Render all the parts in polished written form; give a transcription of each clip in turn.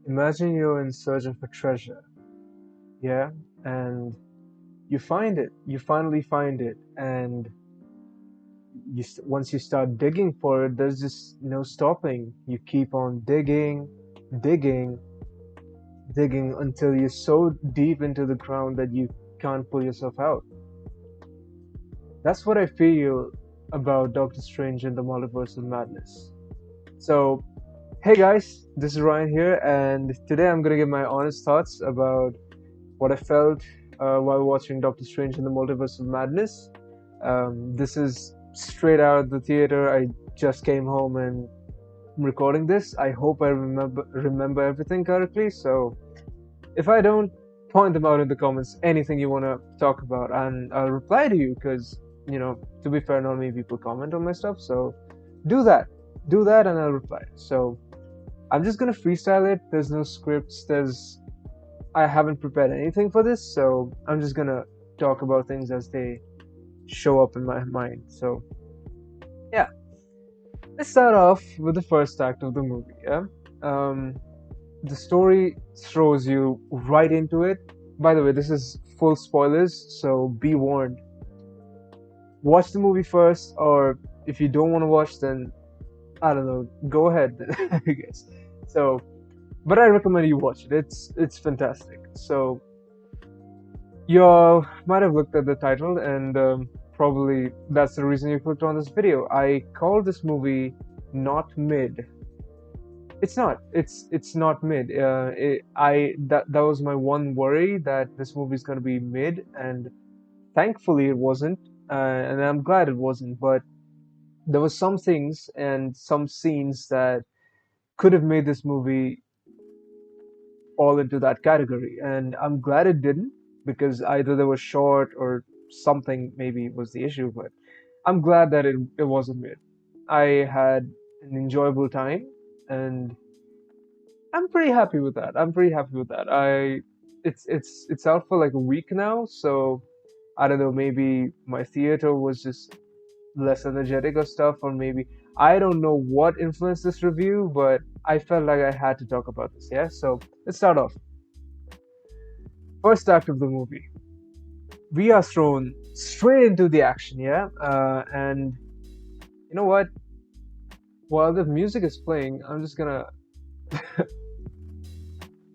Imagine you're in search of a treasure, yeah, and you find it. You finally find it, and once you start digging for it, there's just no stopping. You keep on digging, digging, digging until you're so deep into the ground that you can't pull yourself out. That's what I feel about Doctor Strange and the Multiverse of Madness. So, hey guys, this is Ryan here, and today I'm gonna give my honest thoughts about what I felt while watching Doctor Strange in the Multiverse of Madness. This is straight out of the theater. I just came home and I'm recording this. I hope I remember everything correctly. So if I don't, point them out in the comments. Anything you want to talk about, and I'll reply to you. Because to be fair, not many people comment on my stuff. So do that, and I'll reply. So I'm just gonna freestyle it. There's no scripts. I haven't prepared anything for this, so I'm just gonna talk about things as they show up in my mind. So, yeah, let's start off with the first act of the movie. Yeah, the story throws you right into it. By the way, this is full spoilers, so be warned. Watch the movie first, or if you don't want to watch, then I don't know, go ahead. I guess. So, but I recommend you watch it. It's fantastic. So you might have looked at the title, and probably that's the reason you clicked on this video. I call this movie not mid. It's not. It's not mid. That was my one worry, that this movie is gonna be mid, and thankfully it wasn't, and I'm glad it wasn't. But there were some things and some scenes that could have made this movie fall into that category, and I'm glad it didn't, because either they were short or something maybe was the issue. But I'm glad that it wasn't mid. I had an enjoyable time, and I'm pretty happy with that. I'm pretty happy with that. It's out for like a week now, so I don't know, maybe my theater was just less energetic or stuff, or maybe I don't know what influenced this review, but I felt like I had to talk about this. Yeah, so let's start off. First act of the movie, we are thrown straight into the action. Yeah, and you know what? While the music is playing, I'm just gonna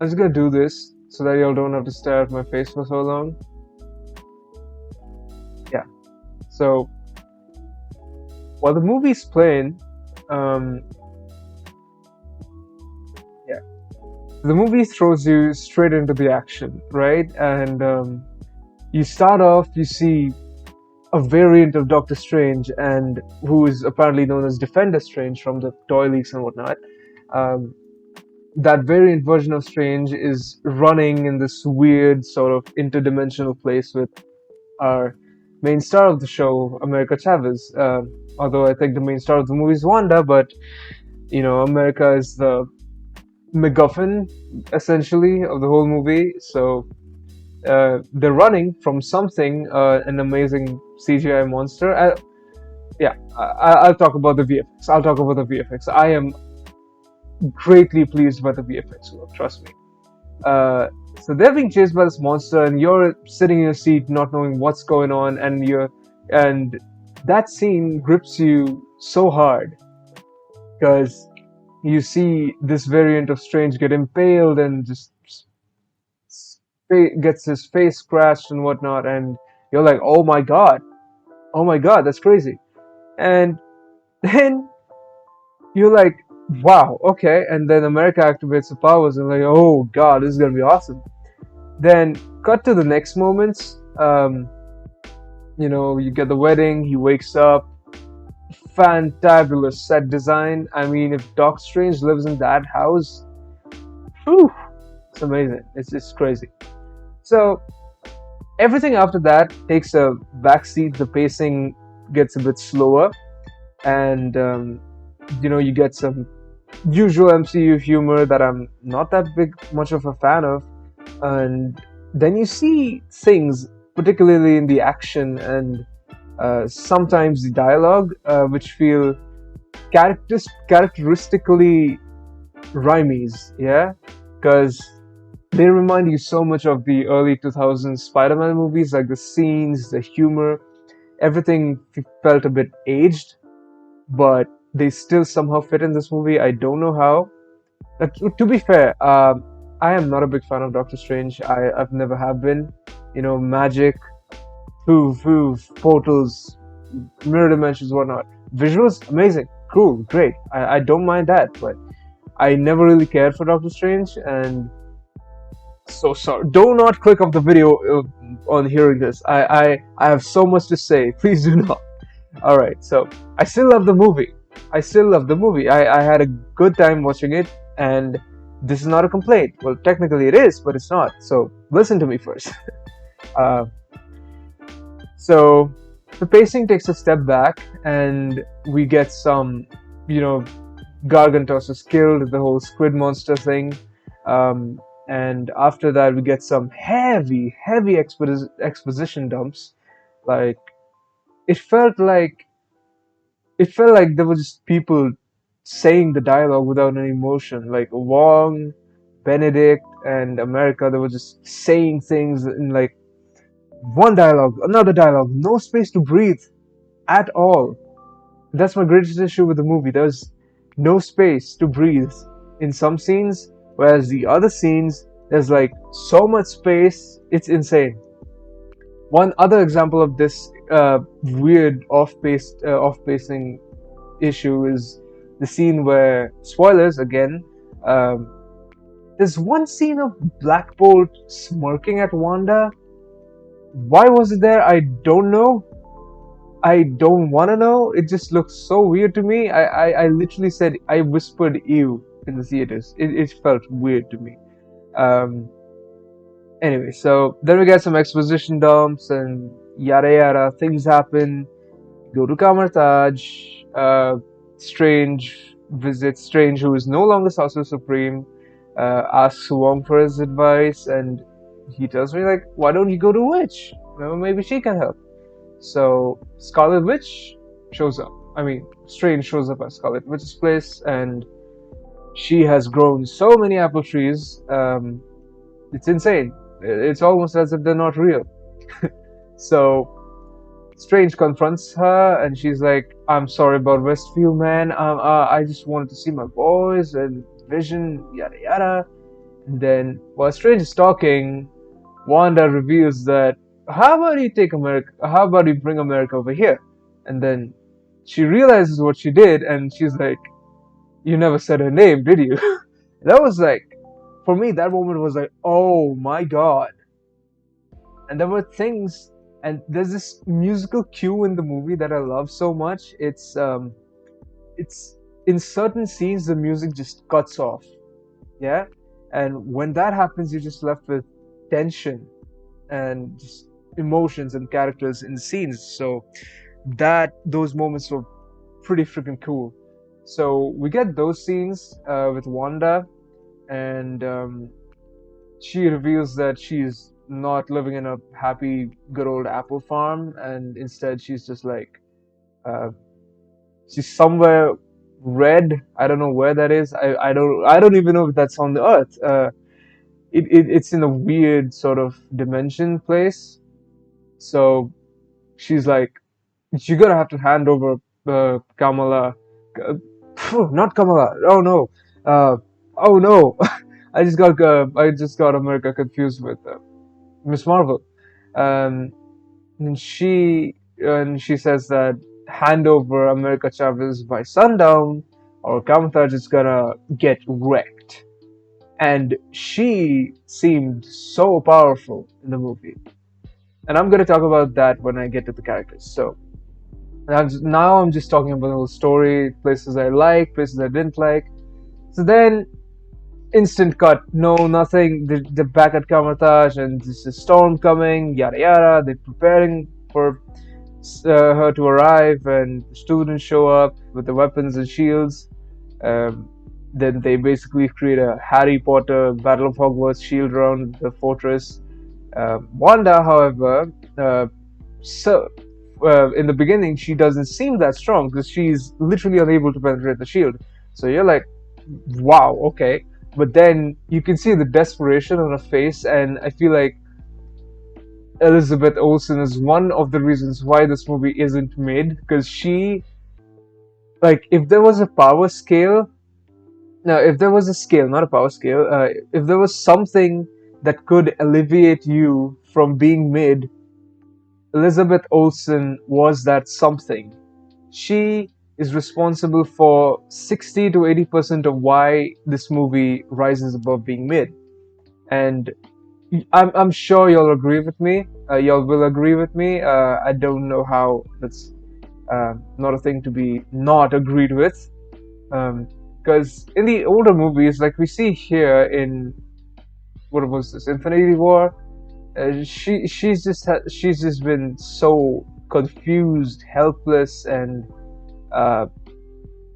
do this so that y'all don't have to stare at my face for so long. Yeah. So while the movie's playing, um, yeah, the movie throws you straight into the action, right? And you start off, you see a variant of Doctor Strange, and who is apparently known as Defender Strange from the toy leaks and whatnot. Um, that variant version of Strange is running in this weird sort of interdimensional place with our main star of the show, America Chavez. Although I think the main star of the movie is Wanda, but America is the MacGuffin essentially of the whole movie. So they're running from something, an amazing CGI monster. I'll talk about the VFX. I am greatly pleased by the VFX work, trust me. So they're being chased by this monster, and you're sitting in your seat, not knowing what's going on, and that scene grips you so hard because you see this variant of Strange get impaled and just gets his face scratched and whatnot, and you're like, oh my god, that's crazy. And then you're like, wow, okay. And then America activates the powers, and like, oh god, this is gonna be awesome. Then cut to the next moments. You get the wedding. He wakes up. Fantabulous set design. I mean, if Doc Strange lives in that house, whew, it's amazing. It's crazy. So everything after that takes a backseat. The pacing gets a bit slower, and you get some usual MCU humor that I'm not that much of a fan of, and then you see things, particularly in the action and sometimes the dialogue, which feel characteristically rhymies. Yeah, because they remind you so much of the early 2000s Spider-Man movies, like the scenes, the humor, everything felt a bit aged, but they still somehow fit in this movie. I don't know how. Like, to be fair, I am not a big fan of Doctor Strange. I've never have been. You know, magic, portals, mirror dimensions, whatnot. Visuals, amazing, cool, great. I don't mind that, but I never really cared for Doctor Strange, and so sorry. Do not click off the video on hearing this. I have so much to say. Please do not. All right, so I still love the movie. I had a good time watching it, and this is not a complaint. Well, technically it is, but it's not. So listen to me first. uh, so the pacing takes a step back, and we get some, you know, Gargantos is killed, the whole squid monster thing. And after that, we get some heavy exposition dumps. Like, it felt like there were just people saying the dialogue without any emotion. Like Wong, Benedict, and America, they were just saying things in like one dialogue, another dialogue, no space to breathe at all. That's my greatest issue with the movie. There's no space to breathe in some scenes, whereas the other scenes, there's like so much space, it's insane. One other example of this weird off-pacing issue is the scene where, spoilers again, um, there's one scene of Black Bolt smirking at Wanda. Why was it there? I don't know. I don't want to know. It just looks so weird to me. I literally said, I whispered ew in the theaters. It felt weird to me. Um, anyway, so then we get some exposition dumps and yada yada. Things happen. Go to Kamartaj. Strange visits Strange, who is no longer Sorcerer Supreme. Asks Wong for his advice, and he tells me, like, why don't you go to Witch? Well, maybe she can help. So Scarlet Witch shows up. I mean, Strange shows up at Scarlet Witch's place, and she has grown so many apple trees. It's insane. It's almost as if they're not real. So Strange confronts her, and she's like, "I'm sorry about Westview, man. I just wanted to see my boys and Vision, yada yada." And then, while Strange is talking, Wanda reveals that, how about you take America? How about you bring America over here? And then she realizes what she did, and she's like, "You never said her name, did you?" That was like, for me, that moment was like, oh my god. And there were things, and there's this musical cue in the movie that I love so much. It's in certain scenes the music just cuts off, yeah, and when that happens, you're just left with tension and just emotions and characters in the scenes. So those moments were pretty freaking cool. So we get those scenes with Wanda, and she reveals that she's not living in a happy, good old apple farm, and instead she's just like, uh, she's somewhere red. I don't know where that is. I don't even know if that's on the Earth. It's in a weird sort of dimension place. So she's like, you're gonna have to hand over Kamala, uh, not Kamala. Oh no, oh no. I just got America confused with Miss Marvel. Um, and she says that hand over America Chavez by sundown, or Kamala is gonna get wrecked. And she seemed so powerful in the movie. And I'm gonna talk about that when I get to the characters. So now I'm just talking about the whole story, places I like, places I didn't like. So then, instant cut, no, nothing. They're back at Kamartaj, and there's a storm coming, yada yada. They're preparing for her to arrive, and students show up with the weapons and shields. Um, then they basically create a Harry Potter Battle of Hogwarts shield around the fortress. Wanda, however, so in the beginning, she doesn't seem that strong because she's literally unable to penetrate the shield. So you're like, wow, okay. but then you can see the desperation on her face, and I feel like Elizabeth Olsen is one of the reasons why this movie isn't made, because she, like, if there was a power scale, no, if there was a scale, not a power scale, if there was something that could alleviate you from being mid, Elizabeth Olsen was that something. She is responsible for 60 to 80% of why this movie rises above being mid. And I'm sure you'll agree with me. Y'all will agree with me. I don't know how that's not a thing to be not agreed with. Because in the older movies, like we see here in what was this, Infinity War, she's just been so confused, helpless, and uh,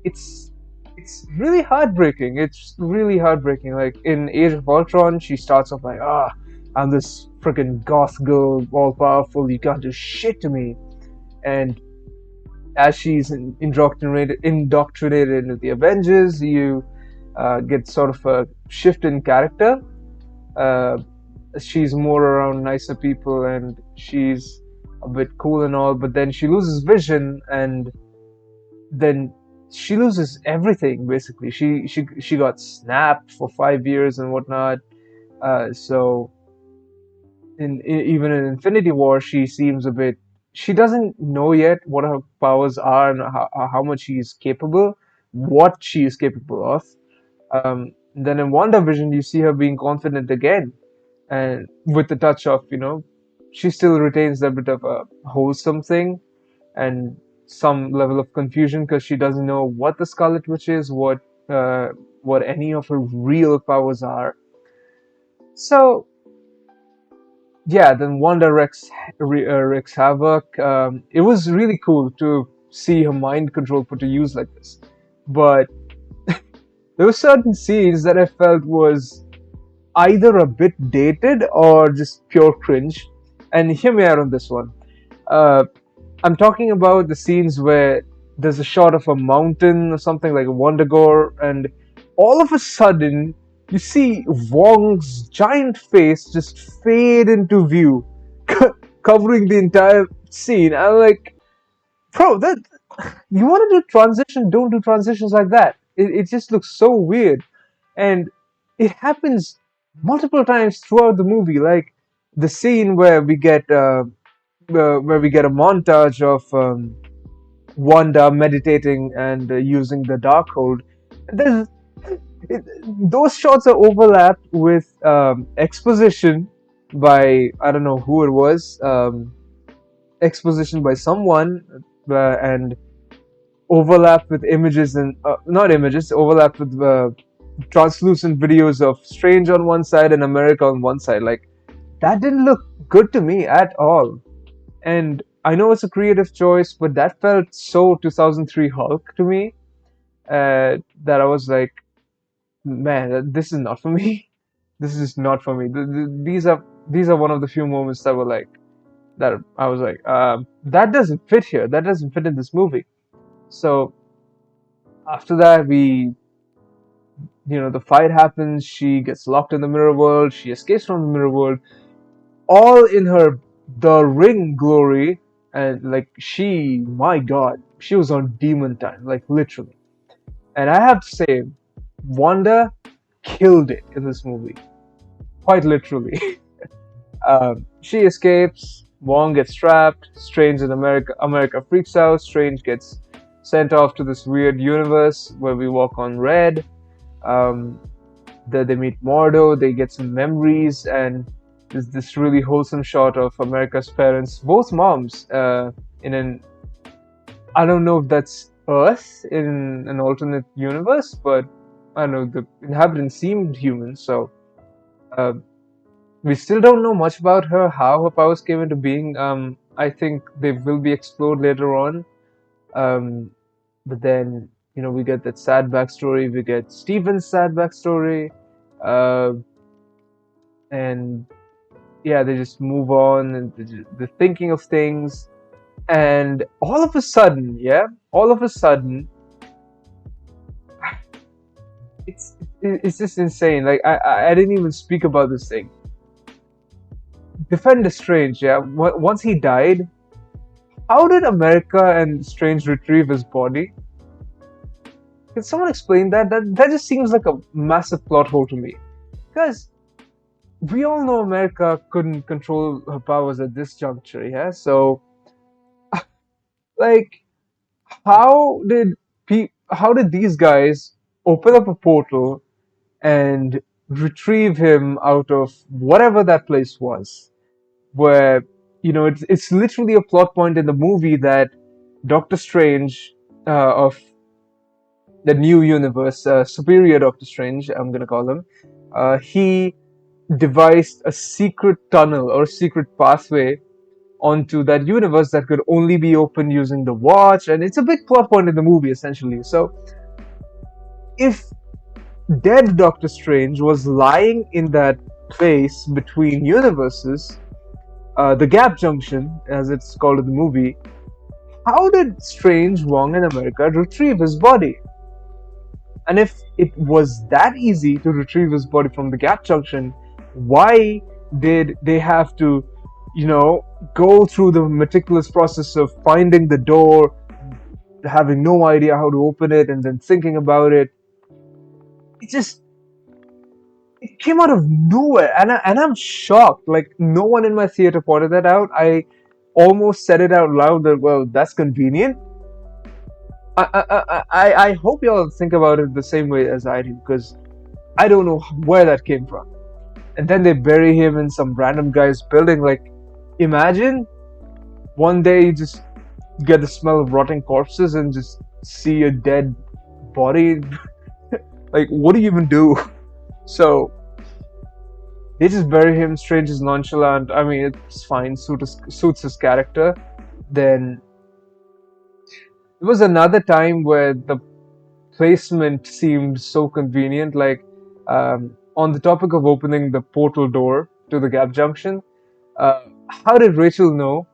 it's it's really heartbreaking. It's really heartbreaking. Like in Age of Ultron, she starts off like, I'm this freaking goth girl, all powerful. You can't do shit to me. And as she's indoctrinated into the Avengers, you get sort of a shift in character. Uh, she's more around nicer people, and she's a bit cool and all. But then she loses vision, and then she loses everything. Basically, she got snapped for 5 years and whatnot. So even in Infinity War, she seems a bit. She doesn't know yet what her powers are and how much she is capable, what she is capable of. Then in WandaVision, you see her being confident again, and with the touch of, she still retains a bit of a wholesome thing and some level of confusion because she doesn't know what the Scarlet Witch is, uh, what any of her real powers are. So yeah, then Wanda wreaks havoc. It was really cool to see her mind control put to use like this, but there were certain scenes that I felt was either a bit dated or just pure cringe. And hear me out on this one. Uh, I'm talking about the scenes where there's a shot of a mountain or something like a Wondagore, and all of a sudden you see Wong's giant face just fade into view, covering the entire scene. I'm like, bro, that you want to do transition? Don't do transitions like that. It just looks so weird, and it happens multiple times throughout the movie. Like the scene where we get a montage of Wanda meditating and using the Darkhold. There's it, those shots are overlapped with exposition by I don't know who it was, exposition by someone, and overlapped with images and not images, overlapped with translucent videos of Strange on one side and America on one side. Like that didn't look good to me at all. And I know it's a creative choice, but that felt so 2003 Hulk to me that I was like, man, this is not for me. This is not for me. These are one of the few moments that were like that. I was like, that doesn't fit here. That doesn't fit in this movie. So after that, the fight happens. She gets locked in the mirror world. She escapes from the mirror world, all in her the ring glory, and like my god, she was on demon time, like literally. And I have to say, Wanda killed it in this movie, quite literally. She escapes. Wong gets trapped. Strange in America freaks out. Strange gets sent off to this weird universe where we walk on red. Um, they meet Mordo. They get some memories, and there's this really wholesome shot of America's parents, both moms, in an I don't know if that's Earth in an alternate universe, but I don't know, the inhabitants seemed human, so uh, we still don't know much about her, how her powers came into being. I think they will be explored later on. Um, but then, we get that sad backstory, we get Steven's sad backstory, uh, and yeah, they just move on and the thinking of things. And all of a sudden, it's just insane. Like I didn't even speak about this thing. Defender Strange, yeah. Once he died, how did America and Strange retrieve his body? Can someone explain that? That just seems like a massive plot hole to me. Because we all know America couldn't control her powers at this juncture, yeah. So, like, how did how did these guys open up a portal and retrieve him out of whatever that place was? Where it's literally a plot point in the movie that Doctor Strange of the new universe, Superior Doctor Strange, I'm gonna call him, he devised a secret tunnel or secret pathway onto that universe that could only be opened using the watch, and it's a big plot point in the movie essentially. So if dead Doctor Strange was lying in that place between universes, the gap junction as it's called in the movie, how did Strange, Wong, and America retrieve his body? And if it was that easy to retrieve his body from the gap junction, why did they have to, you know, go through the meticulous process of finding the door, having no idea how to open it, and then thinking about it? It just it came out of nowhere, and I'm shocked. Like no one in my theater pointed that out. I almost said it out loud that well, that's convenient. I hope y'all think about it the same way as I do because I don't know where that came from. And then they bury him in some random guy's building. Like, imagine one day you just get the smell of rotting corpses and just see a dead body. Like, what do you even do? So they just bury him. Strange is nonchalant. I mean, it's fine. Suits his character. Then there was another time where the placement seemed so convenient. Like on the topic of opening the portal door to the gap junction, how did Rachel know?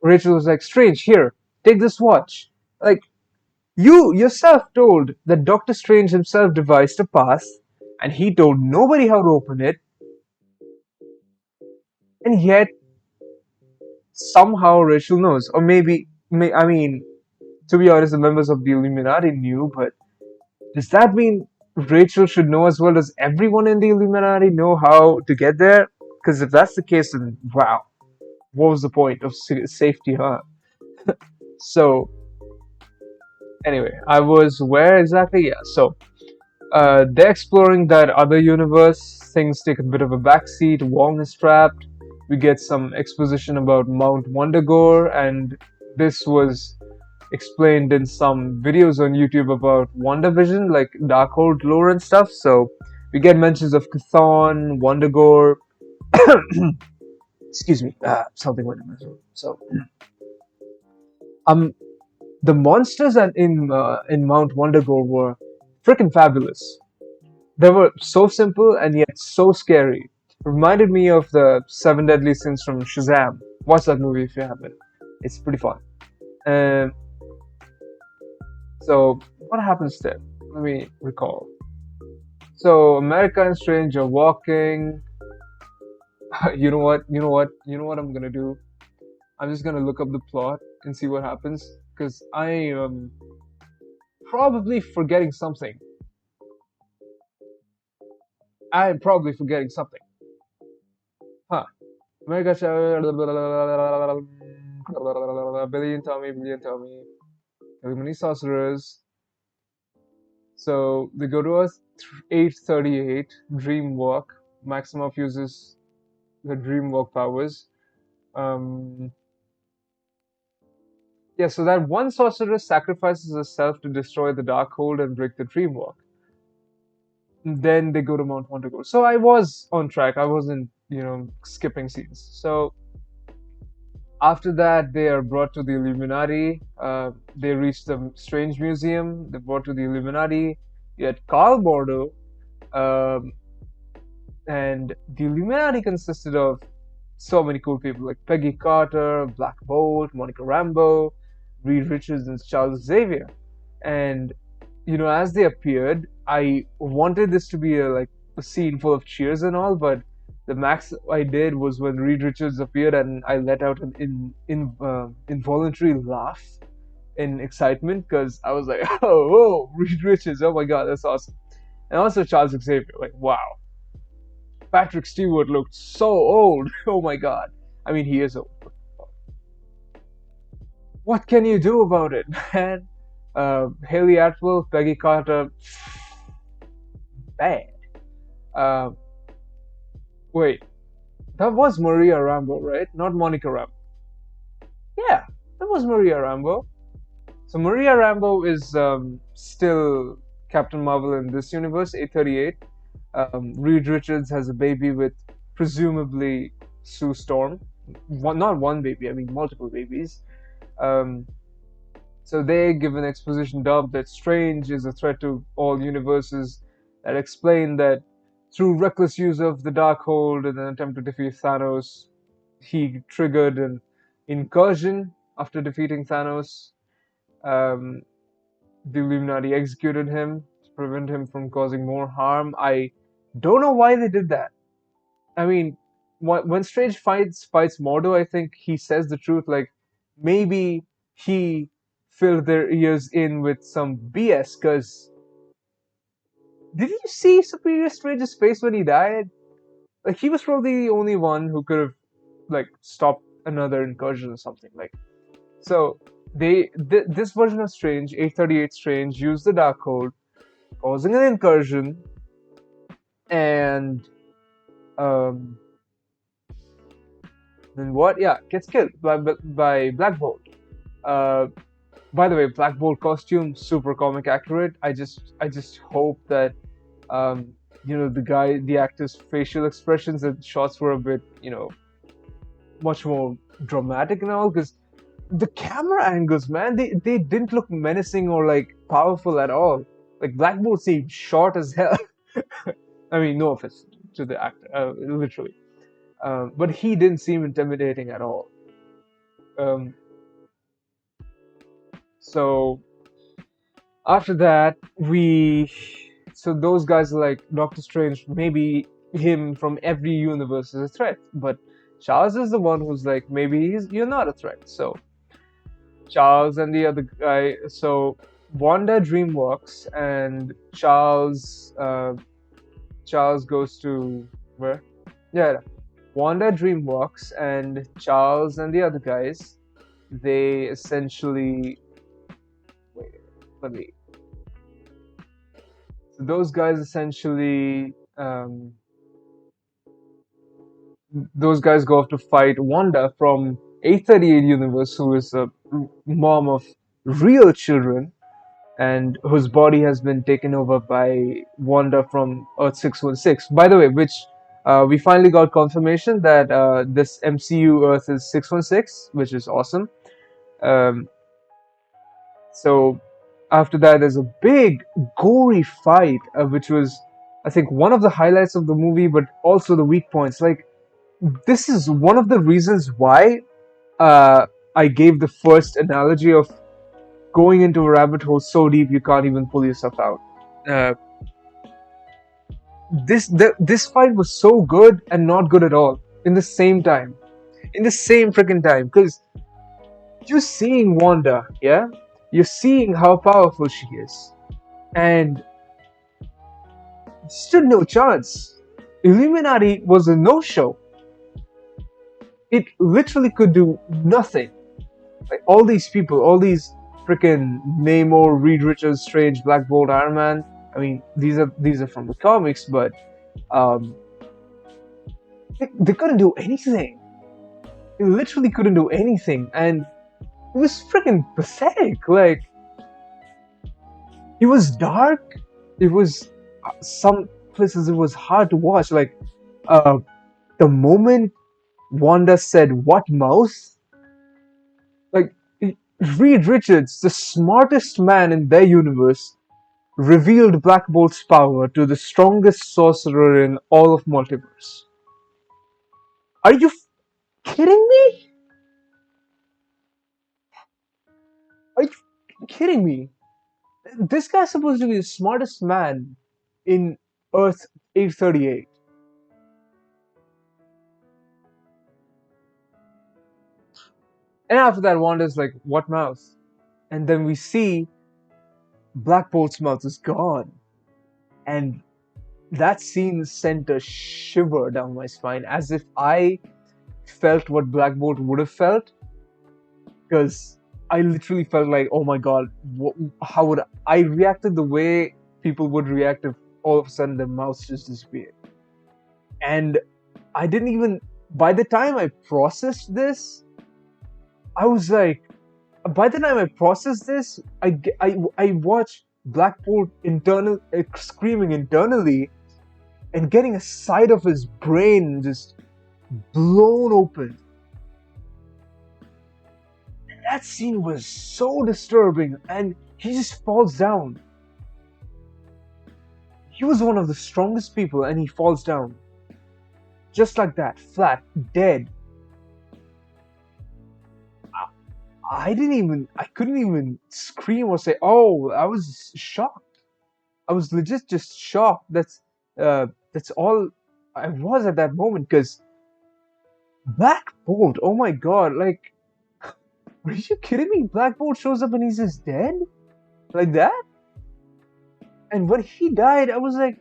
Rachel was like, Strange, here, take this watch. Like, you yourself told that Doctor Strange himself devised a path, and he told nobody how to open it, and yet somehow Rachel knows. Or maybe, I mean, to be honest, the members of the Illuminati knew, but does that mean Rachel should know as well as everyone in the Illuminati know how to get there? Because if that's the case, then wow, what was the point of safety, huh? So, anyway, I was where exactly? Yeah, so they're exploring that other universe. Things take a bit of a backseat. Wong is trapped. We get some exposition about Mount Wondagore, and this was explained in some videos on YouTube about WandaVision, like Darkhold lore and stuff. So we get mentions of Chthon, Wondagore. Excuse me, something went in my throat. So, um, the monsters in Mount Wondagore were freaking fabulous. They were so simple and yet so scary. Reminded me of the Seven Deadly Sins from Shazam. Watch that movie if you haven't. It's pretty fun. Um, So what happens there? Let me recall. So America and Strange are walking. You know what? You know what? You know what I'm gonna do? I'm just gonna look up the plot and see what happens because I am probably forgetting something. I'm probably forgetting something. Huh? America, billion Tommy, many sorcerers. So they go to Earth 838, Dream Walk. Maximoff uses the Dream Walk powers. Um, yeah, so that one sorceress sacrifices herself to destroy the Darkhold and break the Dream Walk. Then they go to Mount Wondagore. So I was on track. I wasn't, skipping scenes. So after that, they are brought to the Illuminati. They reach the Strange Museum. They're brought to the Illuminati. Yet Carl Mordo, um, and the Illuminati consisted of so many cool people like Peggy Carter, Black Bolt, Monica Rambeau, Reed Richards, and Charles Xavier. And as they appeared, I wanted this to be a scene full of cheers and all, but the max I did was when Reed Richards appeared and I let out an involuntary laugh in excitement because I was like, oh, whoa, Reed Richards, oh my god, that's awesome. And also Charles Xavier, like, wow, Patrick Stewart looked so old. Oh my god. I mean, he is old. What can you do about it, man? Haley Atwell, Peggy Carter, bad. Uh, Wait, that was Maria Rambo, right? Not Monica Rambo. Yeah, that was Maria Rambo. So Maria Rambo is still Captain Marvel in this universe, 838. Reed Richards has a baby with presumably Sue Storm. Not one baby, I mean multiple babies. Um, so they give an exposition dump that Strange is a threat to all universes that explain that through reckless use of the Darkhold in an attempt to defeat Thanos, he triggered an incursion after defeating Thanos. Um, the Illuminati executed him to prevent him from causing more harm. I don't know why they did that. I mean, when Strange fights Mordo, I think he says the truth. Like maybe he filled their ears in with some BS. Cause did you see Superior Strange's face when he died? Like he was probably the only one who could have like stopped another incursion or something. Like so this version of Strange, 838 Strange, used the Darkhold, causing an incursion, and um, then what? Yeah, gets killed by Black Bolt. Uh, by the way, Black Bolt costume super comic accurate. I just hope that um, the actor's facial expressions and shots were a bit much more dramatic and all because the camera angles, man, they didn't look menacing or like powerful at all. Like Black Bolt seemed short as hell. I mean, no offense to the actor, literally, but he didn't seem intimidating at all. Um, so after that, so those guys are like Doctor Strange, maybe him from every universe is a threat, but Charles is the one who's like, maybe you're not a threat. So Charles and the other guy, so Wanda dreamwalks, and Charles goes to where? Yeah, Wanda dreamwalks, and Charles and the other guys, they essentially wait. Let me. So those guys essentially, those guys go off to fight Wanda from 838 universe, who is a mom of real children and whose body has been taken over by Wanda from Earth 616. By the way, which we finally got confirmation that this MCU Earth is 616, which is awesome. Um, so after that, there's a big gory fight, which was, I think, one of the highlights of the movie, but also the weak points. Like this is one of the reasons why uh, I gave the first analogy of going into a rabbit hole so deep you can't even pull yourself out. Uh, this fight was so good and not good at all in the same time, in the same freaking time. Because you're seeing Wanda, yeah, you're seeing how powerful she is, and stood no chance. Illuminati was a no-show. It literally could do nothing. Like all these people, all these freaking Namor, Reed Richards, Strange, Black Bolt, Iron Man. I mean, these are from the comics, but um, they couldn't do anything. They literally couldn't do anything, and it was freaking pathetic. Like it was dark. It was some places it was hard to watch. Like uh, the moment Wanda said "what mouse," like Reed Richards, the smartest man in their universe, revealed Black Bolt's power to the strongest sorcerer in all of Multiverse. Are you kidding me? Are you kidding me? This guy's supposed to be the smartest man in Earth 838. And after that, Wanda's like, what mouth? And then we see Black Bolt's mouth is gone. And that scene sent a shiver down my spine, as if I felt what Black Bolt would have felt. Because I literally felt like, oh my god, how would I reacted the way people would react if all of a sudden their mouths just disappeared. And I didn't even, by the time I processed this, I was like, by the time I processed this, I watched Black Bolt screaming internally and getting a side of his brain just blown open. And that scene was so disturbing, and he just falls down. He was one of the strongest people, and he falls down. Just like that, flat, dead. I couldn't even scream or say, oh, I was shocked. I was legit just shocked. That's all I was at that moment, because Black Bolt, oh my god, like, are you kidding me? Black Bolt shows up and he's just dead? Like that? And when he died, I was like,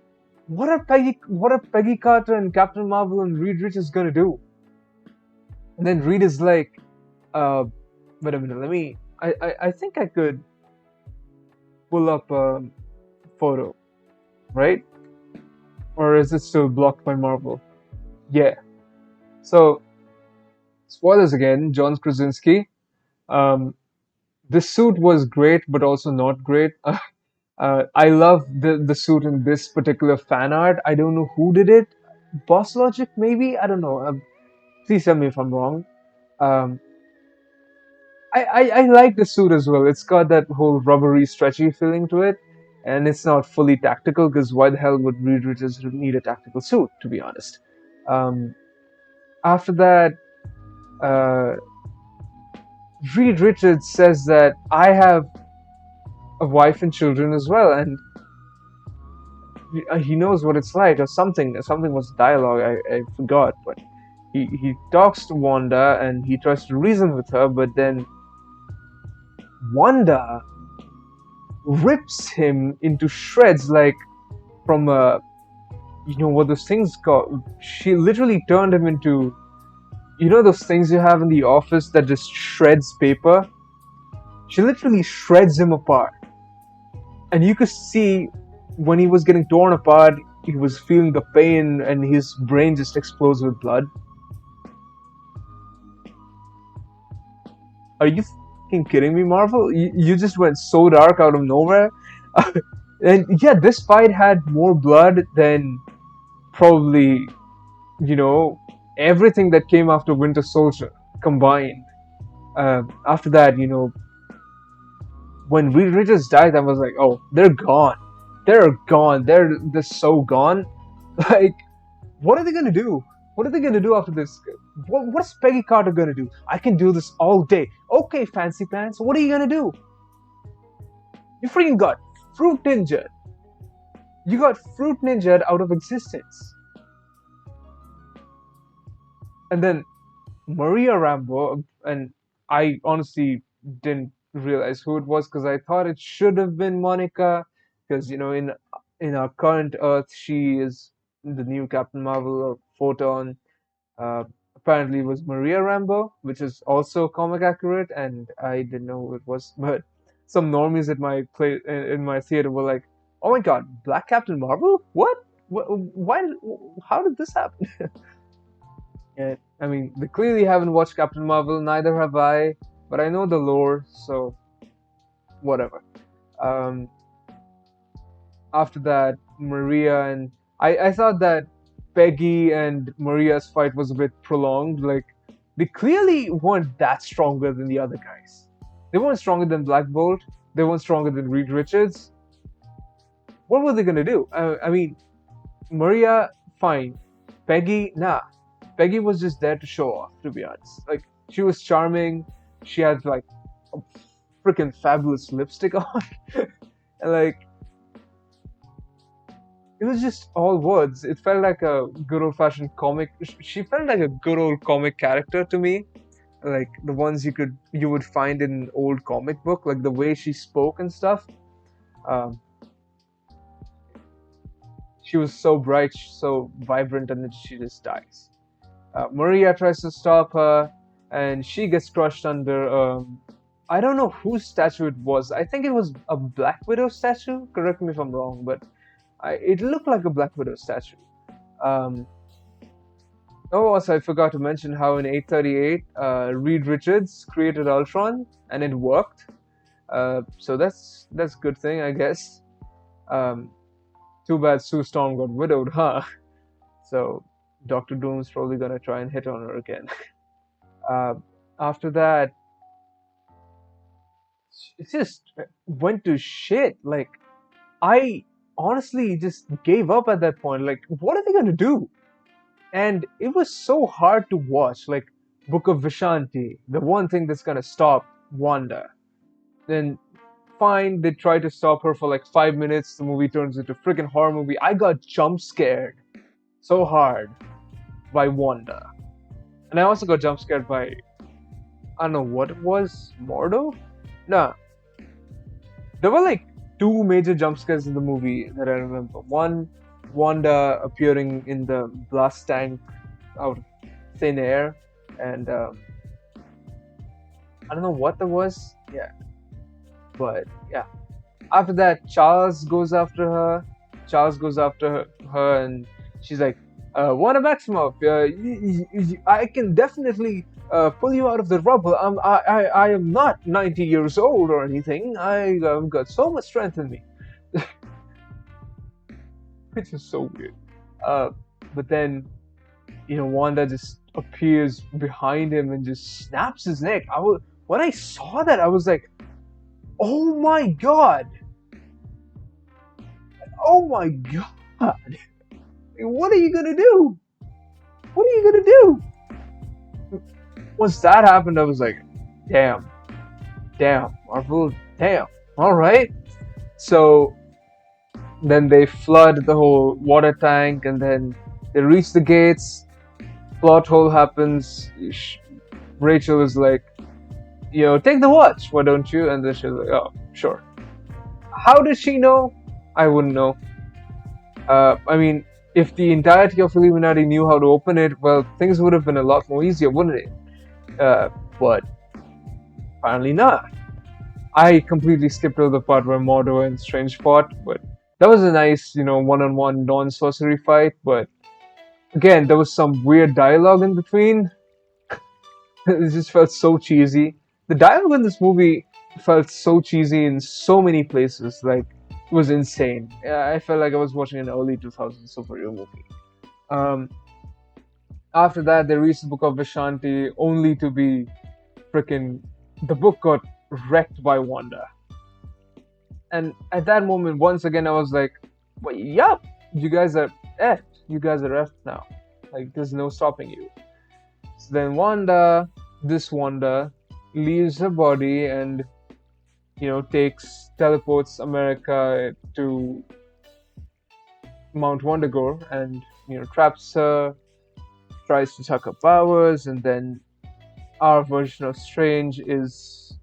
what are Peggy Carter and Captain Marvel and Reed Richards gonna do? And then Reed is like, wait a minute, I think I could pull up a photo, right? Or is it still blocked by Marvel? Yeah. So, spoilers again, John Krasinski. The suit was great, but also not great. I love the suit in this particular fan art. I don't know who did it. Boss Logic, maybe? I don't know. Please tell me if I'm wrong. Um, I like the suit as well. It's got that whole rubbery, stretchy feeling to it, and it's not fully tactical, because why the hell would Reed Richards need a tactical suit, to be honest? Um, After that, uh, Reed Richards says that I have a wife and children as well, and he knows what it's like, or something. Something was dialogue, I forgot, but he talks to Wanda and he tries to reason with her, but then Wanda rips him into shreds, like from a, you know what those things called? She literally turned him into, you know those things you have in the office that just shreds paper? She literally shreds him apart. And you could see when he was getting torn apart, he was feeling the pain and his brain just explodes with blood. Are you fucking kidding me, Marvel? You just went so dark out of nowhere. And yeah, this fight had more blood than probably, you know, everything that came after Winter Soldier combined. After that, you know, when Reed Richards died, I was like, oh, they're gone. They're gone. They're so gone. Like, what are they gonna do? What are they gonna do after this? What's Peggy Carter gonna do? I can do this all day. Okay, Fancy Pants, what are you gonna do? You freaking got Fruit Ninja. You got Fruit Ninja out of existence. And then Maria Rambo, and I honestly didn't realize who it was, because I thought it should have been Monica, because you know in our current Earth she is the new Captain Marvel, or Photon. Uh, Apparently it was Maria Rambo, which is also comic accurate, and I didn't know who it was. But some normies at my play in my theater were like, "Oh my God, Black Captain Marvel? What? Why? How did this happen?" And I mean, they clearly haven't watched Captain Marvel, neither have I, but I know the lore, so whatever. Um, After that, Maria and I thought that Peggy and Maria's fight was a bit prolonged. Like, they clearly weren't that stronger than the other guys. They weren't stronger than Black Bolt. They weren't stronger than Reed Richards. What were they gonna do? I mean, Maria, fine. Peggy, nah. Peggy was just there to show off, to be honest. Like, she was charming. She had like a freaking fabulous lipstick on. And like it was just all words. It felt like a good old fashioned comic. She felt like a good old comic character to me, like the ones you would find in an old comic book, like the way she spoke and stuff. Um, she was so bright, so vibrant, and then she just dies. Maria tries to stop her, and she gets crushed under. I don't know whose statue it was. I think it was a Black Widow statue. Correct me if I'm wrong, but it looked like a Black Widow statue. Um, oh, also, I forgot to mention how in 838, Reed Richards created Ultron, and it worked. So that's a good thing, I guess. Um, too bad Sue Storm got widowed, huh? So Doctor Doom's probably gonna try and hit on her again. Uh, after that, it just went to shit. Like I honestly just gave up at that point. Like, what are they gonna do? And it was so hard to watch. Like Book of Vishanti, the one thing that's gonna stop Wanda. Then fine, they try to stop her for like 5 minutes. The movie turns into a freaking horror movie. I got jump scared so hard by Wanda, and I also got jump scared by I don't know what it was, Mordo. No, there were like two major jump scares in the movie that I remember. One, Wanda appearing in the blast tank out of thin air, and I don't know what that was. Yeah, but yeah. After that, Charles goes after her. Charles goes after her and she's like, Wanda Maximoff, I can definitely pull you out of the rubble. I am not 90 years old or anything. I've got so much strength in me. Which is so weird. Uh, but then, Wanda just appears behind him and just snaps his neck. When I saw that, I was like, oh my god! Oh my god! What are you gonna do? What are you gonna do? Once that happened, I was like, damn, Marvel, damn. All right. So then they flood the whole water tank, and then they reach the gates. Plot hole happens. Rachel is like, take the watch, why don't you? And then she's like, oh, sure. How does she know? I wouldn't know. I mean, if the entirety of Illuminati knew how to open it, well, things would have been a lot more easier, wouldn't it? But apparently not. I completely skipped over the part where Mordo and Strange fought, but that was a nice, one-on-one non-sorcery fight. But again, there was some weird dialogue in between. It just felt so cheesy. The dialogue in this movie felt so cheesy in so many places. Like, it was insane. I felt like I was watching an early 2000s superhero movie. Um, After that, they reached the Book of Vishanti, only to be freaking. The book got wrecked by Wanda. And at that moment, once again, I was like, well, yup, you guys are effed. You guys are effed now. Like, there's no stopping you. So then this Wanda, leaves her body and, teleports America to Mount Wondagore and, traps her, tries to suck her powers, and then our version of Strange is,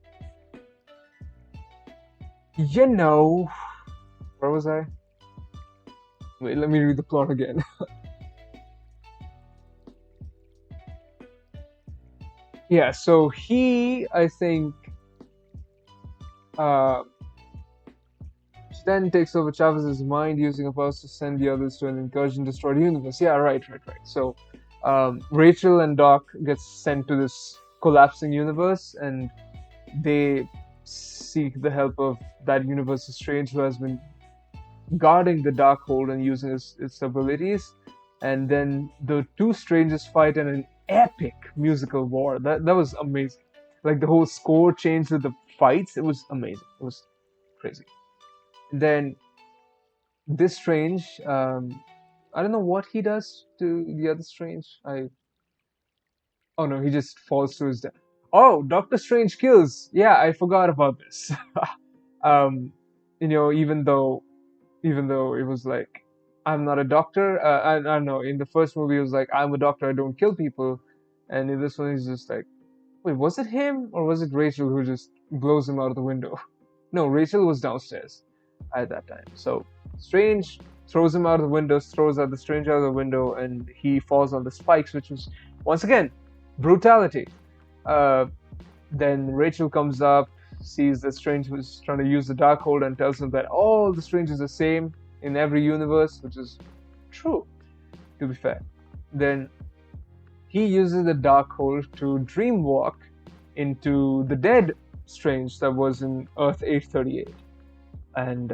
where was I? Wait, let me read the plot again. Yeah, so I think, uh, she then takes over Chavez's mind using a powers to send the others to an incursion, destroy the universe. Yeah, right. So, Rachel and Doc get sent to this collapsing universe, and they seek the help of that universe's Strange, who has been guarding the Darkhold and using its abilities. And then the two Strangers fight in an epic musical war. That was amazing. Like the whole score changed with the fights. It was amazing. It was crazy. And then this Strange, I don't know what he does to the other Strange. Oh no, he just falls to his death. Oh, Doctor Strange kills. Yeah, I forgot about this. um, even though it was like, I'm not a doctor. I don't know. In the first movie, it was like, I'm a doctor. I don't kill people, and in this one, he's just like, wait, was it him or was it Rachel who just blows him out of the window? No, Rachel was downstairs at that time. So Strange throws him out of the window, throws out the Strange out of the window, and he falls on the spikes, which was once again brutality. Uh, then Rachel comes up, sees that Strange was trying to use the Darkhold, and tells him that all the Strange is the same in every universe, which is true, to be fair. Then he uses the Darkhold to dreamwalk into the dead Strange that was in Earth 838. And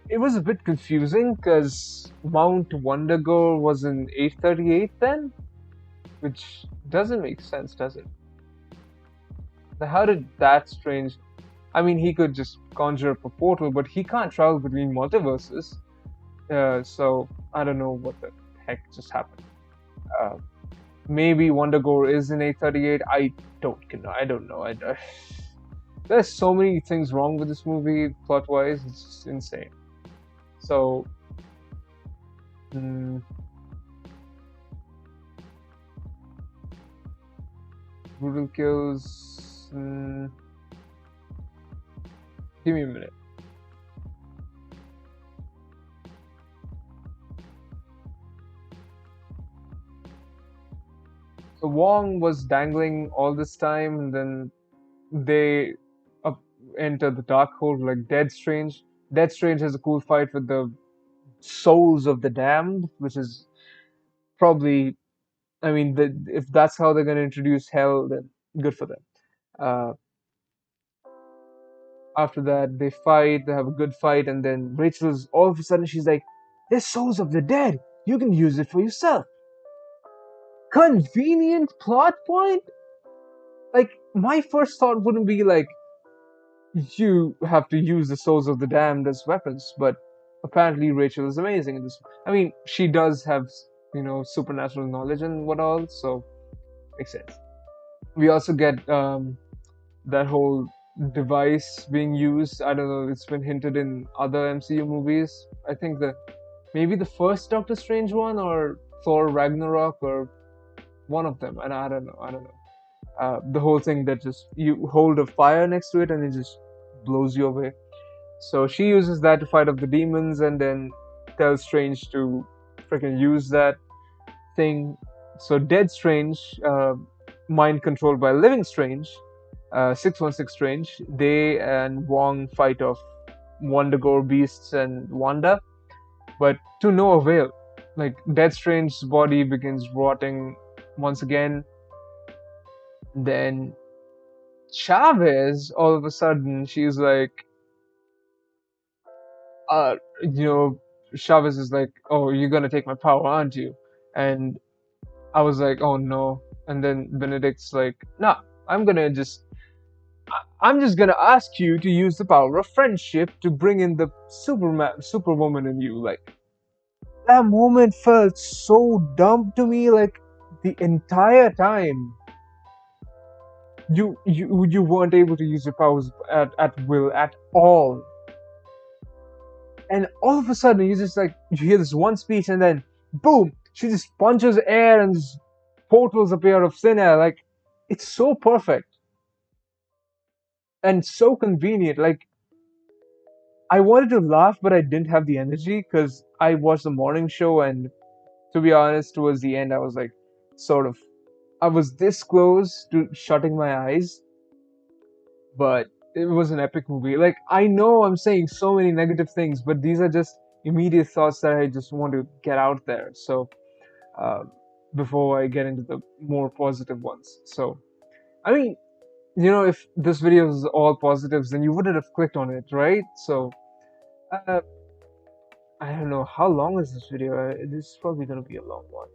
it was a bit confusing because Mount Wondergore was in 838 then, which doesn't make sense, does it? How did that Strange? I mean, he could just conjure up a portal, but he can't travel between multiverses. So I don't know what the heck just happened. Uh, Maybe Wondergore is in 838. I don't know. There's so many things wrong with this movie plot-wise. It's just insane. So, brutal kills. Give me a minute. So Wong was dangling all this time, and then they enter the Darkhold like Dead Strange. Dead Strange has a cool fight with the souls of the damned, which is probably, I mean, if that's how they're going to introduce hell, then good for them. Uh, After that, they fight, they have a good fight, and then Rachel's all of a sudden she's like, "There's souls of the dead. You can use it for yourself." Convenient plot point. Like my first thought wouldn't be like, you have to use the souls of the damned as weapons, but apparently Rachel is amazing in this. I mean, she does have, supernatural knowledge and what all, so makes sense. We also get that whole device being used. I don't know, it's been hinted in other MCU movies. I think maybe the first Doctor Strange one or Thor Ragnarok or one of them, and I don't know. The whole thing that just you hold a fire next to it and it just blows you away. So she uses that to fight off the demons and then tells Strange to freaking use that thing. So Dead Strange, mind controlled by Living Strange, 616 Strange, they and Wong fight off Wondergore beasts and Wanda, but to no avail. Like Dead Strange's body begins rotting once again. Then Chavez, all of a sudden, she's like, uh, you know, Chavez is like, "Oh, you're gonna take my power, aren't you?" And I was like, "Oh no!" And then Benedict's like, "Nah, I'm just gonna ask you to use the power of friendship to bring in the Superwoman in you." Like that moment felt so dumb to me. Like the entire time, you weren't able to use your powers at will at all. And all of a sudden, you hear this one speech, and then boom, she just punches air, and portals appear out of thin air. Like it's so perfect and so convenient. Like I wanted to laugh, but I didn't have the energy because I watched the morning show, and to be honest, towards the end, I was like, sort of, I was this close to shutting my eyes, but it was an epic movie. Like I know I'm saying so many negative things, but these are just immediate thoughts that I just want to get out there. So uh, before I get into the more positive ones. So I mean, if this video is all positives, then you wouldn't have clicked on it, right? So uh, I don't know how long is this video. This is probably gonna be a long one.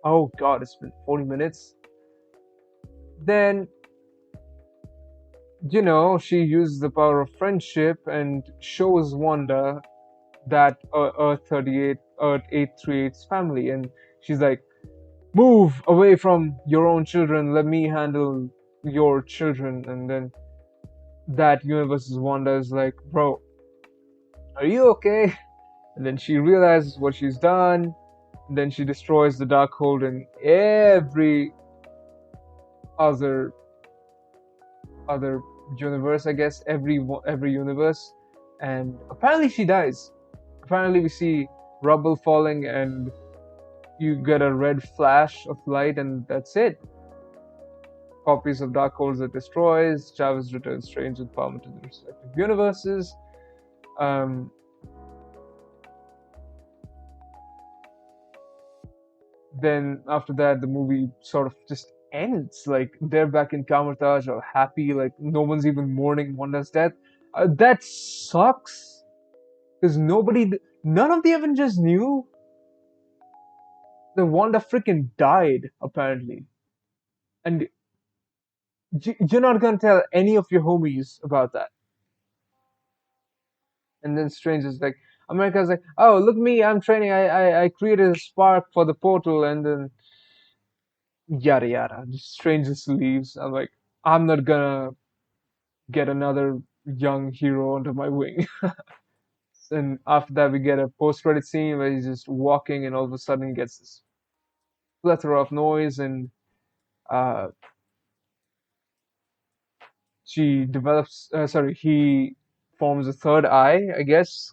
Oh God, it's been 40 minutes. Then she uses the power of friendship and shows Wanda that Earth 838's family, and she's like, "Move away from your own children. Let me handle your children." And then that universe's Wanda is like, bro, are you okay? And then she realizes what she's done. And then she destroys the Darkhold in every other other universe, I guess, every universe. And apparently she dies. Apparently we see rubble falling, and you get a red flash of light, and that's it. Copies of Darkholds are destroyed. Chavez returns strange with power to the respective universes. Um, then after that, the movie sort of just ends. Like they're back in Kamartaj, or happy. Like no one's even mourning Wanda's death. That sucks because none of the Avengers knew that Wanda freaking died. Apparently, and you're not gonna tell any of your homies about that. And then Strange is like, America's like, oh, look me, I'm training. I created a spark for the portal, and then yada yada. Strange just leaves. I'm like, I'm not gonna get another young hero under my wing. And after that, we get a post-credit scene where he's just walking, and all of a sudden, he gets this plethora of noise, and uh, he forms a third eye, I guess,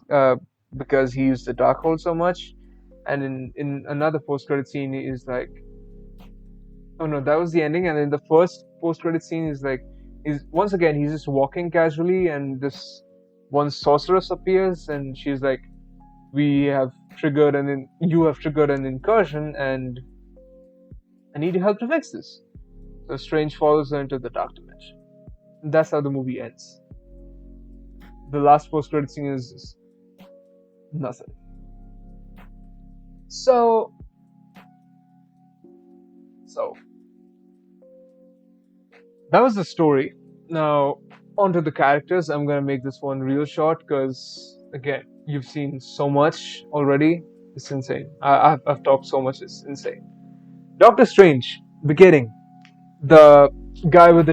because he used the Darkhold so much. And in another post-credit scene, is like, oh no, that was the ending. And in the first post-credit scene, is like, he's just walking casually, and this one sorceress appears, and she's like, you have triggered an incursion, and I need your help to fix this. So Strange follows her into the dark dimension. And that's how the movie ends. The last post-credit scene is nothing. So, so that was the story. Now, onto the characters. I'm gonna make this one real short because, again, you've seen so much already. It's insane. I've talked so much. It's insane. Doctor Strange, beginning. The guy with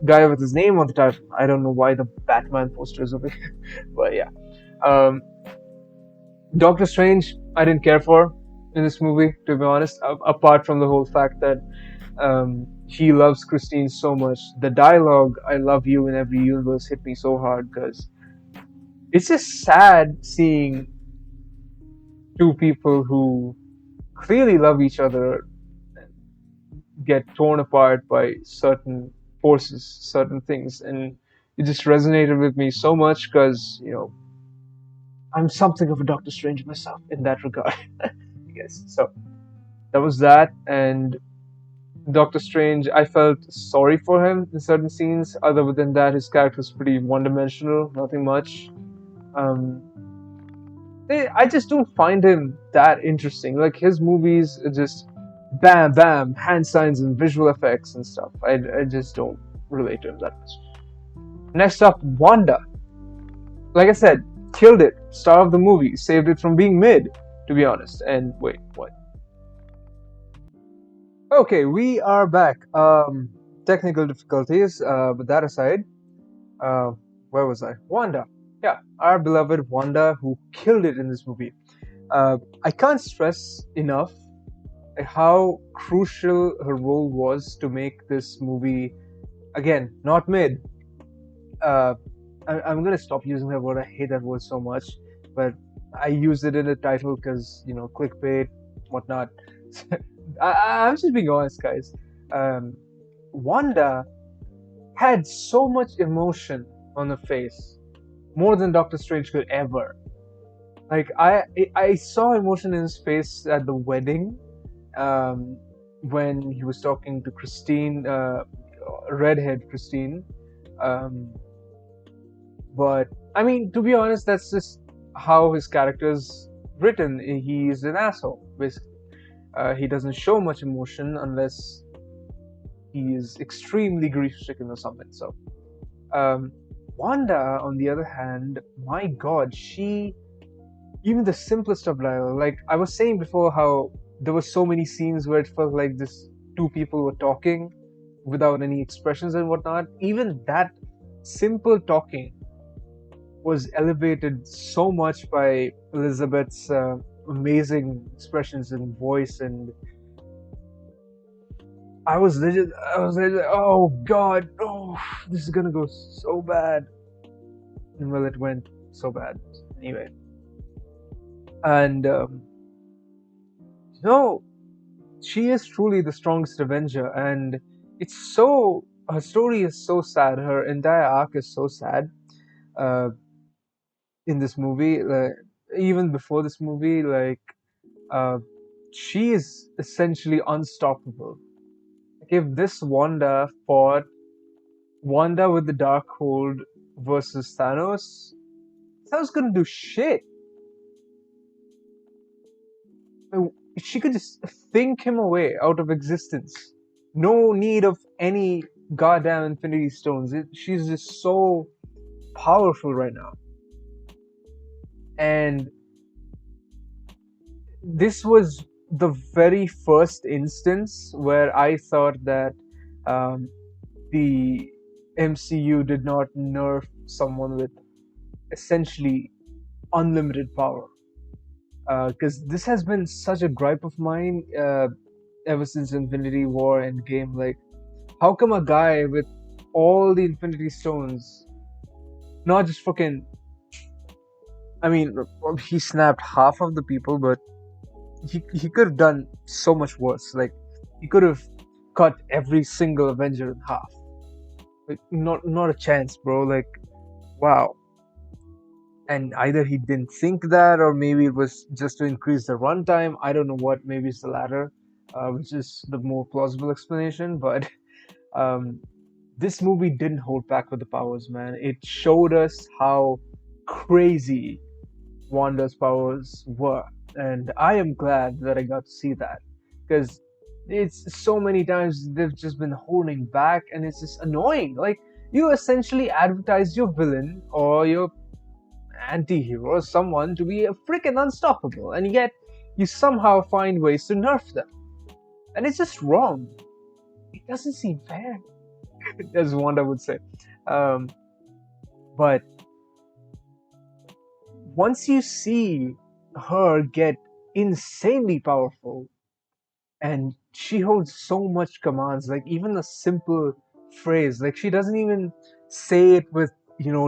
guy with his name on the title. I don't know why the Batman poster is over here, but yeah. Um, Doctor Strange, I didn't care for in this movie, to be honest. Apart from the whole fact that he loves Christine so much. The dialogue, "I love you in every universe," hit me so hard because it's just sad seeing two people who clearly love each other get torn apart by certain forces, certain things. And it just resonated with me so much because, I'm something of a Doctor Strange myself in that regard, I guess. So that was that. And Doctor Strange, I felt sorry for him in certain scenes. Other than that, his character was pretty one-dimensional, nothing much. Um, I just don't find him that interesting. Like his movies are just bam, bam, hand signs and visual effects and stuff. I just don't relate to him that much. Next up, Wanda. Like I said, killed it. Star of the movie. Saved it from being mid, to be honest. And wait, what? Okay, we are back. Technical difficulties, but that aside, uh, where was I? Wanda. Yeah, our beloved Wanda, who killed it in this movie. I can't stress enough how crucial her role was to make this movie, again, not mid. Uh, I'm gonna stop using that word. I hate that word so much, but I use it in the title because, clickbait, whatnot. I'm just being honest, guys. Wanda had so much emotion on her face, more than Doctor Strange could ever. Like I saw emotion in his face at the wedding, when he was talking to Christine, redhead Christine. Um, but I mean, to be honest, that's just how his character's written. He's an asshole, basically. He doesn't show much emotion unless he is extremely grief-stricken or something. So, Wanda, on the other hand, my God, even the simplest of dialogue. Like I was saying before, how there were so many scenes where it felt like this two people were talking without any expressions and whatnot. Even that simple talking was elevated so much by Elizabeth's amazing expressions and voice, and I was legit, oh God, oh, this is gonna go so bad. And well, it went so bad anyway. And no, she is truly the strongest Avenger, and her story is so sad. Her entire arc is so sad. Uh, in this movie, even before this movie, uh, she is essentially unstoppable. Like if this Wanda with the Darkhold versus Thanos couldn't do shit. Uh, She could just think him away out of existence. No need of any goddamn Infinity Stones. She's just so powerful right now. And this was the very first instance where I thought that um, the MCU did not nerf someone with essentially unlimited power. Because this has been such a gripe of mine ever since Infinity War Endgame. Like, how come a guy with all the Infinity Stones, not just fucking, I mean, he snapped half of the people, but he could have done so much worse. Like, he could have cut every single Avenger in half. Like, not a chance, bro. Like, wow. And either he didn't think that, or maybe it was just to increase the runtime. I don't know what. Maybe it's the latter, which is the more plausible explanation. But um, this movie didn't hold back with the powers, man. It showed us how crazy Wanda's powers were, and I am glad that I got to see that, because it's so many times they've just been holding back, and it's just annoying. Like, you essentially advertise your villain or your anti-hero or someone to be a freaking unstoppable, and yet you somehow find ways to nerf them, and it's just wrong. It doesn't seem fair, as Wanda would say. Um, but once you see her get insanely powerful, and she holds so much commands, like even a simple phrase, like she doesn't even say it with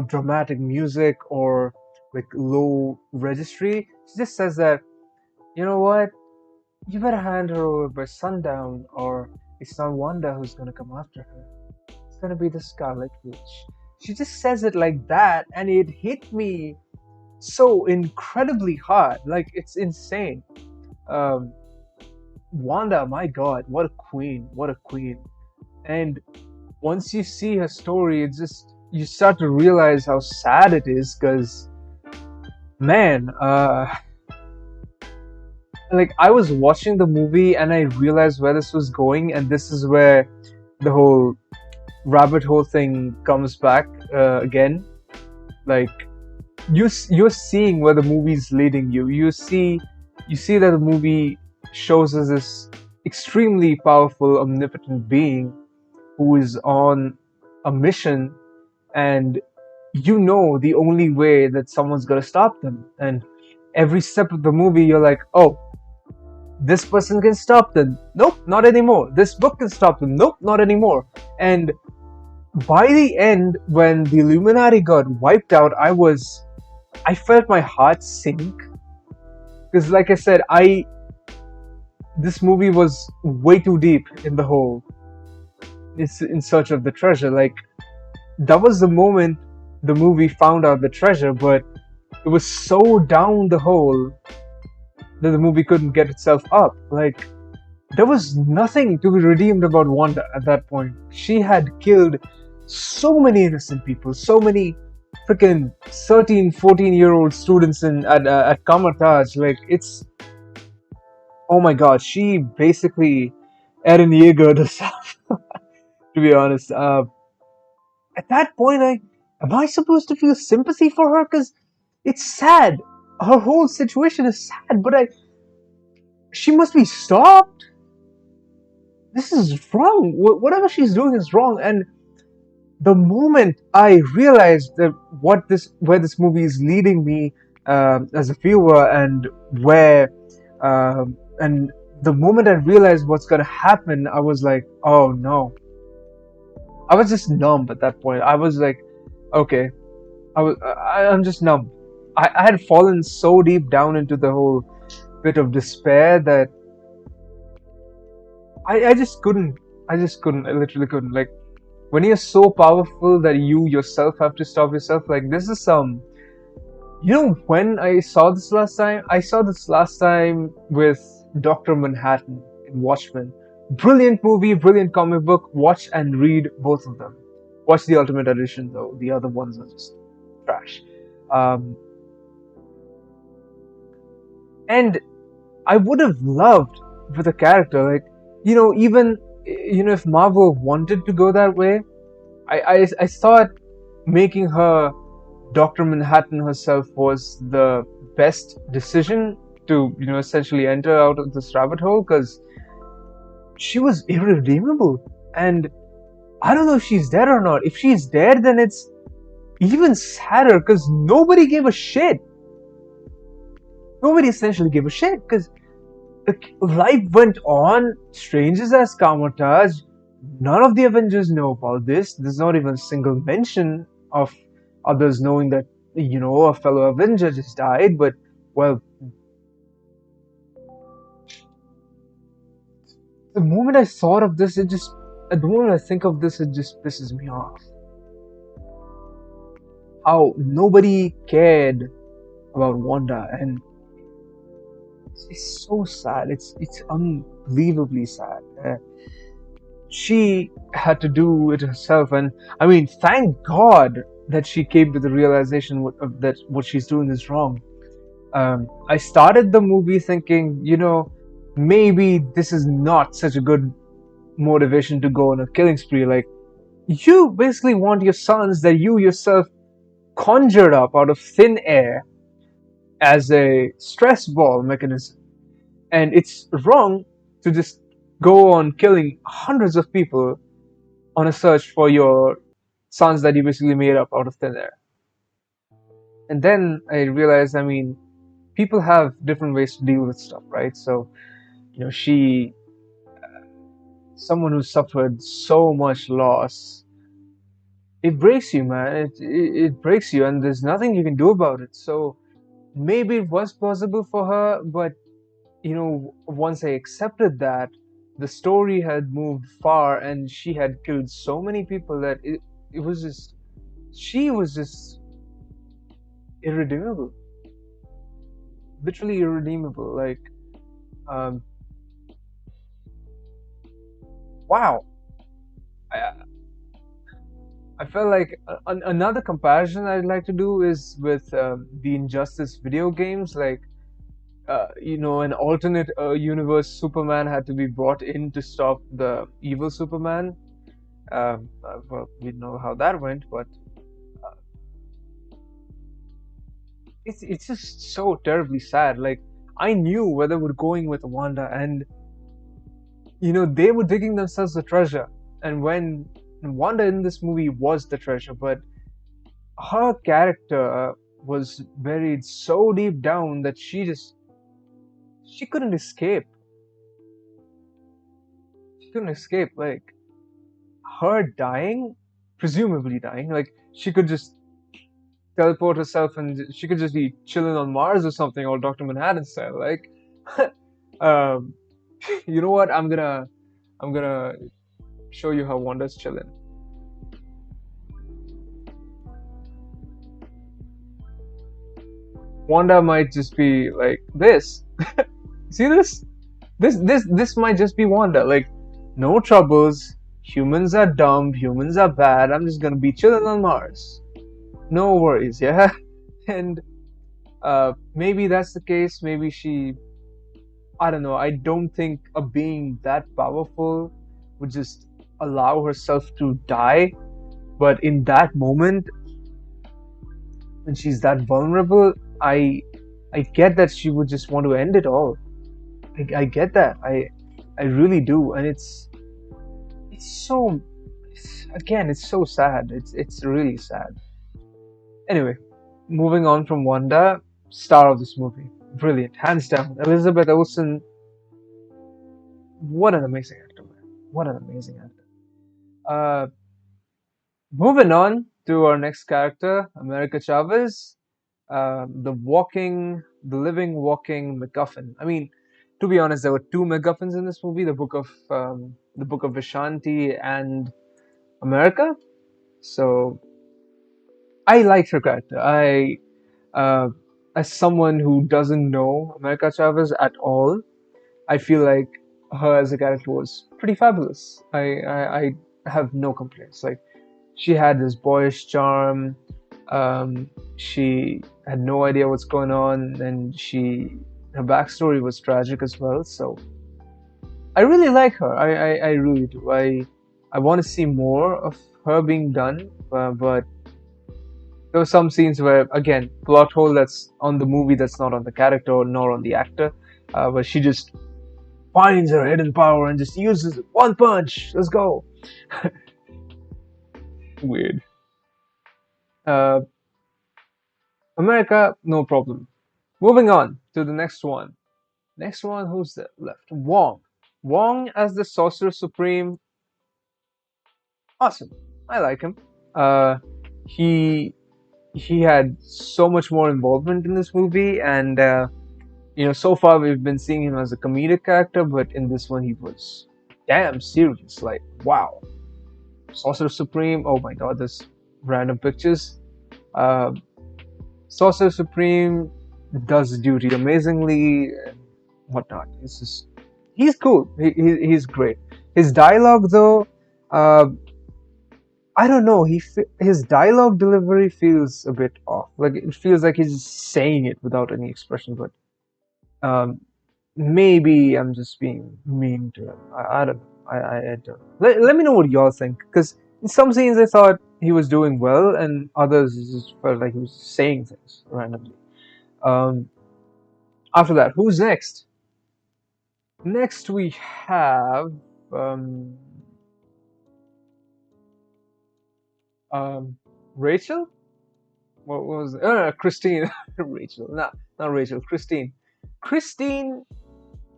dramatic music or like low registry. She just says that, you know what, you better hand her over by sundown, or it's not Wanda who's gonna come after her. It's gonna be the Scarlet Witch. She just says it like that, and it hit me so incredibly hard. Like, it's insane. Um, Wanda, my God, what a queen! What a queen! And once you see her story, it just you start to realize how sad it is. Because, man, like I was watching the movie and I realized where this was going, and this is where the whole rabbit hole thing comes back again. Like, you're seeing where the movie's leading you. You see that the movie shows us this extremely powerful, omnipotent being who is on a mission, and the only way that someone's gonna stop them. And every step of the movie, you're like, oh, this person can stop them. Nope, not anymore. This book can stop them. Nope, not anymore. And by the end, when the Illuminati got wiped out, I felt my heart sink. Because, like I said, this movie was way too deep in the whole it's in search of the treasure. Like, that was the moment the movie found out the treasure, but it was so down the hole that the movie couldn't get itself up. Like, there was nothing to be redeemed about Wanda at that point. She had killed so many innocent people, so many freaking 13, 14-year-old students at Kamartaj. Like, it's, oh my God, she basically Eren Yeager herself. To be honest, at that point, am I supposed to feel sympathy for her? Because it's sad. Her whole situation is sad, but she must be stopped. This is wrong. Whatever she's doing is wrong, and the moment I realized that where this movie is leading me as a viewer, and the moment I realized what's gonna happen, I was like, oh no. I was just numb at that point. I was like, okay, I'm just numb. I had fallen so deep down into the whole bit of despair that I just couldn't. I just couldn't. I literally couldn't. Like, when you're so powerful that you yourself have to stop yourself, like, this is some. You know, when I saw this last time? I saw this last time with Dr. Manhattan in Watchmen. Brilliant movie, brilliant comic book. Watch and read both of them. Watch the Ultimate Edition, though. The other ones are just trash. Um, and I would have loved with a character like, even if Marvel wanted to go that way, I thought making her Dr. Manhattan herself was the best decision to essentially enter out of this rabbit hole, because she was irredeemable, and I don't know if she's dead or not. If she's dead, then it's even sadder because nobody gave a shit. Nobody essentially gave a shit because life went on. Strangers as Kamartaj. None of the Avengers know about this. There's not even a single mention of others knowing that a fellow Avenger just died. But well, the moment I thought of this, at the moment I think of this, it just pisses me off. How nobody cared about Wanda, and it's so sad. It's unbelievably sad. She had to do it herself, and I mean, thank God that she came to the realization that what she's doing is wrong. I started the movie thinking, maybe this is not such a good motivation to go on a killing spree. Like, you basically want your sons that you yourself conjured up out of thin air as a stress ball mechanism. And it's wrong to just go on killing hundreds of people on a search for your sons that you basically made up out of thin air. And then I realized, I mean, people have different ways to deal with stuff, right? So, she, someone who suffered so much loss, it breaks you, man. It breaks you, and there's nothing you can do about it. So maybe it was possible for her, but once I accepted that, the story had moved far and she had killed so many people that it was just, she was just irredeemable. Literally irredeemable. Like, um, wow. I, I felt like another comparison I'd like to do is with the Injustice video games. Like, an alternate universe Superman had to be brought in to stop the evil Superman. Well, we know how that went, but uh, it's just so terribly sad. Like, I knew where they were going with Wanda, and they were digging themselves a treasure. And when Wanda in this movie was the treasure, but her character was buried so deep down that she couldn't escape. She couldn't escape. Like, her dying, presumably dying, like, she could just teleport herself and she could just be chilling on Mars or something, or Dr. Manhattan style. Like, um, you know what? I'm gonna show you how Wanda's chilling. Wanda might just be like this. See this? This might just be Wanda. Like, no troubles. Humans are dumb. Humans are bad. I'm just gonna be chilling on Mars. No worries, yeah. And maybe that's the case. Maybe she. I don't know. I don't think a being that powerful would just allow herself to die. But in that moment, when she's that vulnerable, I get that she would just want to end it all. I get that. I really do, and it's so again, it's so sad. It's really sad. Anyway, moving on from Wanda, star of this movie, brilliant, hands down. Elizabeth Olsen, what an amazing actor, man. What an amazing actor. Uh, Moving on to our next character, America Chavez, the living, walking MacGuffin. I mean, to be honest, there were two MacGuffins in this movie: the Book of Vishanti and America. So I liked her character. Uh, as someone who doesn't know America Chavez at all, I feel like her as a character was pretty fabulous. I have no complaints. Like, she had this boyish charm. She had no idea what's going on, and her backstory was tragic as well. So I really like her. I really do. I want to see more of her being done, but there were some scenes where, again, plot hole that's on the movie that's not on the character nor on the actor, where she just finds her hidden power and just uses it. One punch. Let's go. Weird. Uh, America, no problem. Moving on to the next one. Next one, who's left? Wong. Wong as the Sorcerer Supreme. Awesome. I like him. Uh, he he had so much more involvement in this movie, and so far we've been seeing him as a comedic character, but in this one he was damn serious. Like, wow. Sorcerer Supreme. Oh my God, this random pictures. Uh, Sorcerer Supreme does his duty amazingly and whatnot. He's cool. He's great. His dialogue though, I don't know. His dialogue delivery feels a bit off. Like, it feels like he's just saying it without any expression. But um, maybe I'm just being mean to him. I don't know. I don't. Let me know what y'all think. Because in some scenes I thought he was doing well, and others it just felt like he was saying things randomly. Um, After that, who's next? Next we have um, Rachel. What was it? Christine? Rachel, not Rachel. Christine. Christine,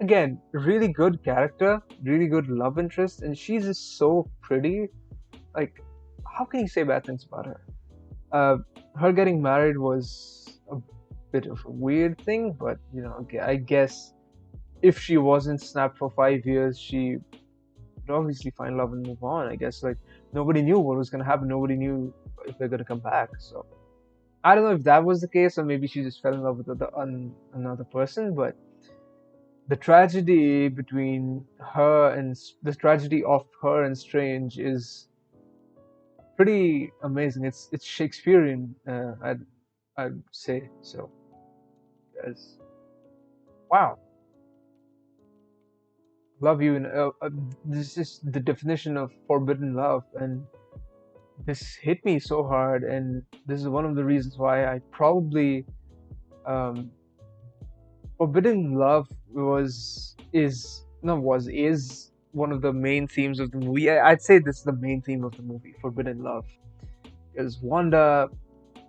again, really good character, really good love interest, and she's just so pretty. Like, how can you say bad things about her? Her getting married was a bit of a weird thing, but I guess if she wasn't snapped for 5 years, she would obviously find love and move on. I guess, like, nobody knew what was gonna happen. Nobody knew if they're gonna come back. So I don't know if that was the case, or maybe she just fell in love with another person. But the tragedy the tragedy of her and Strange is pretty amazing. It's Shakespearean, I'd say so. Yes. Wow, love you, and this is the definition of forbidden love, and this hit me so hard, and this is one of the reasons why I probably um, forbidden love is one of the main themes of the movie. I'd say this is the main theme of the movie, forbidden love, because Wanda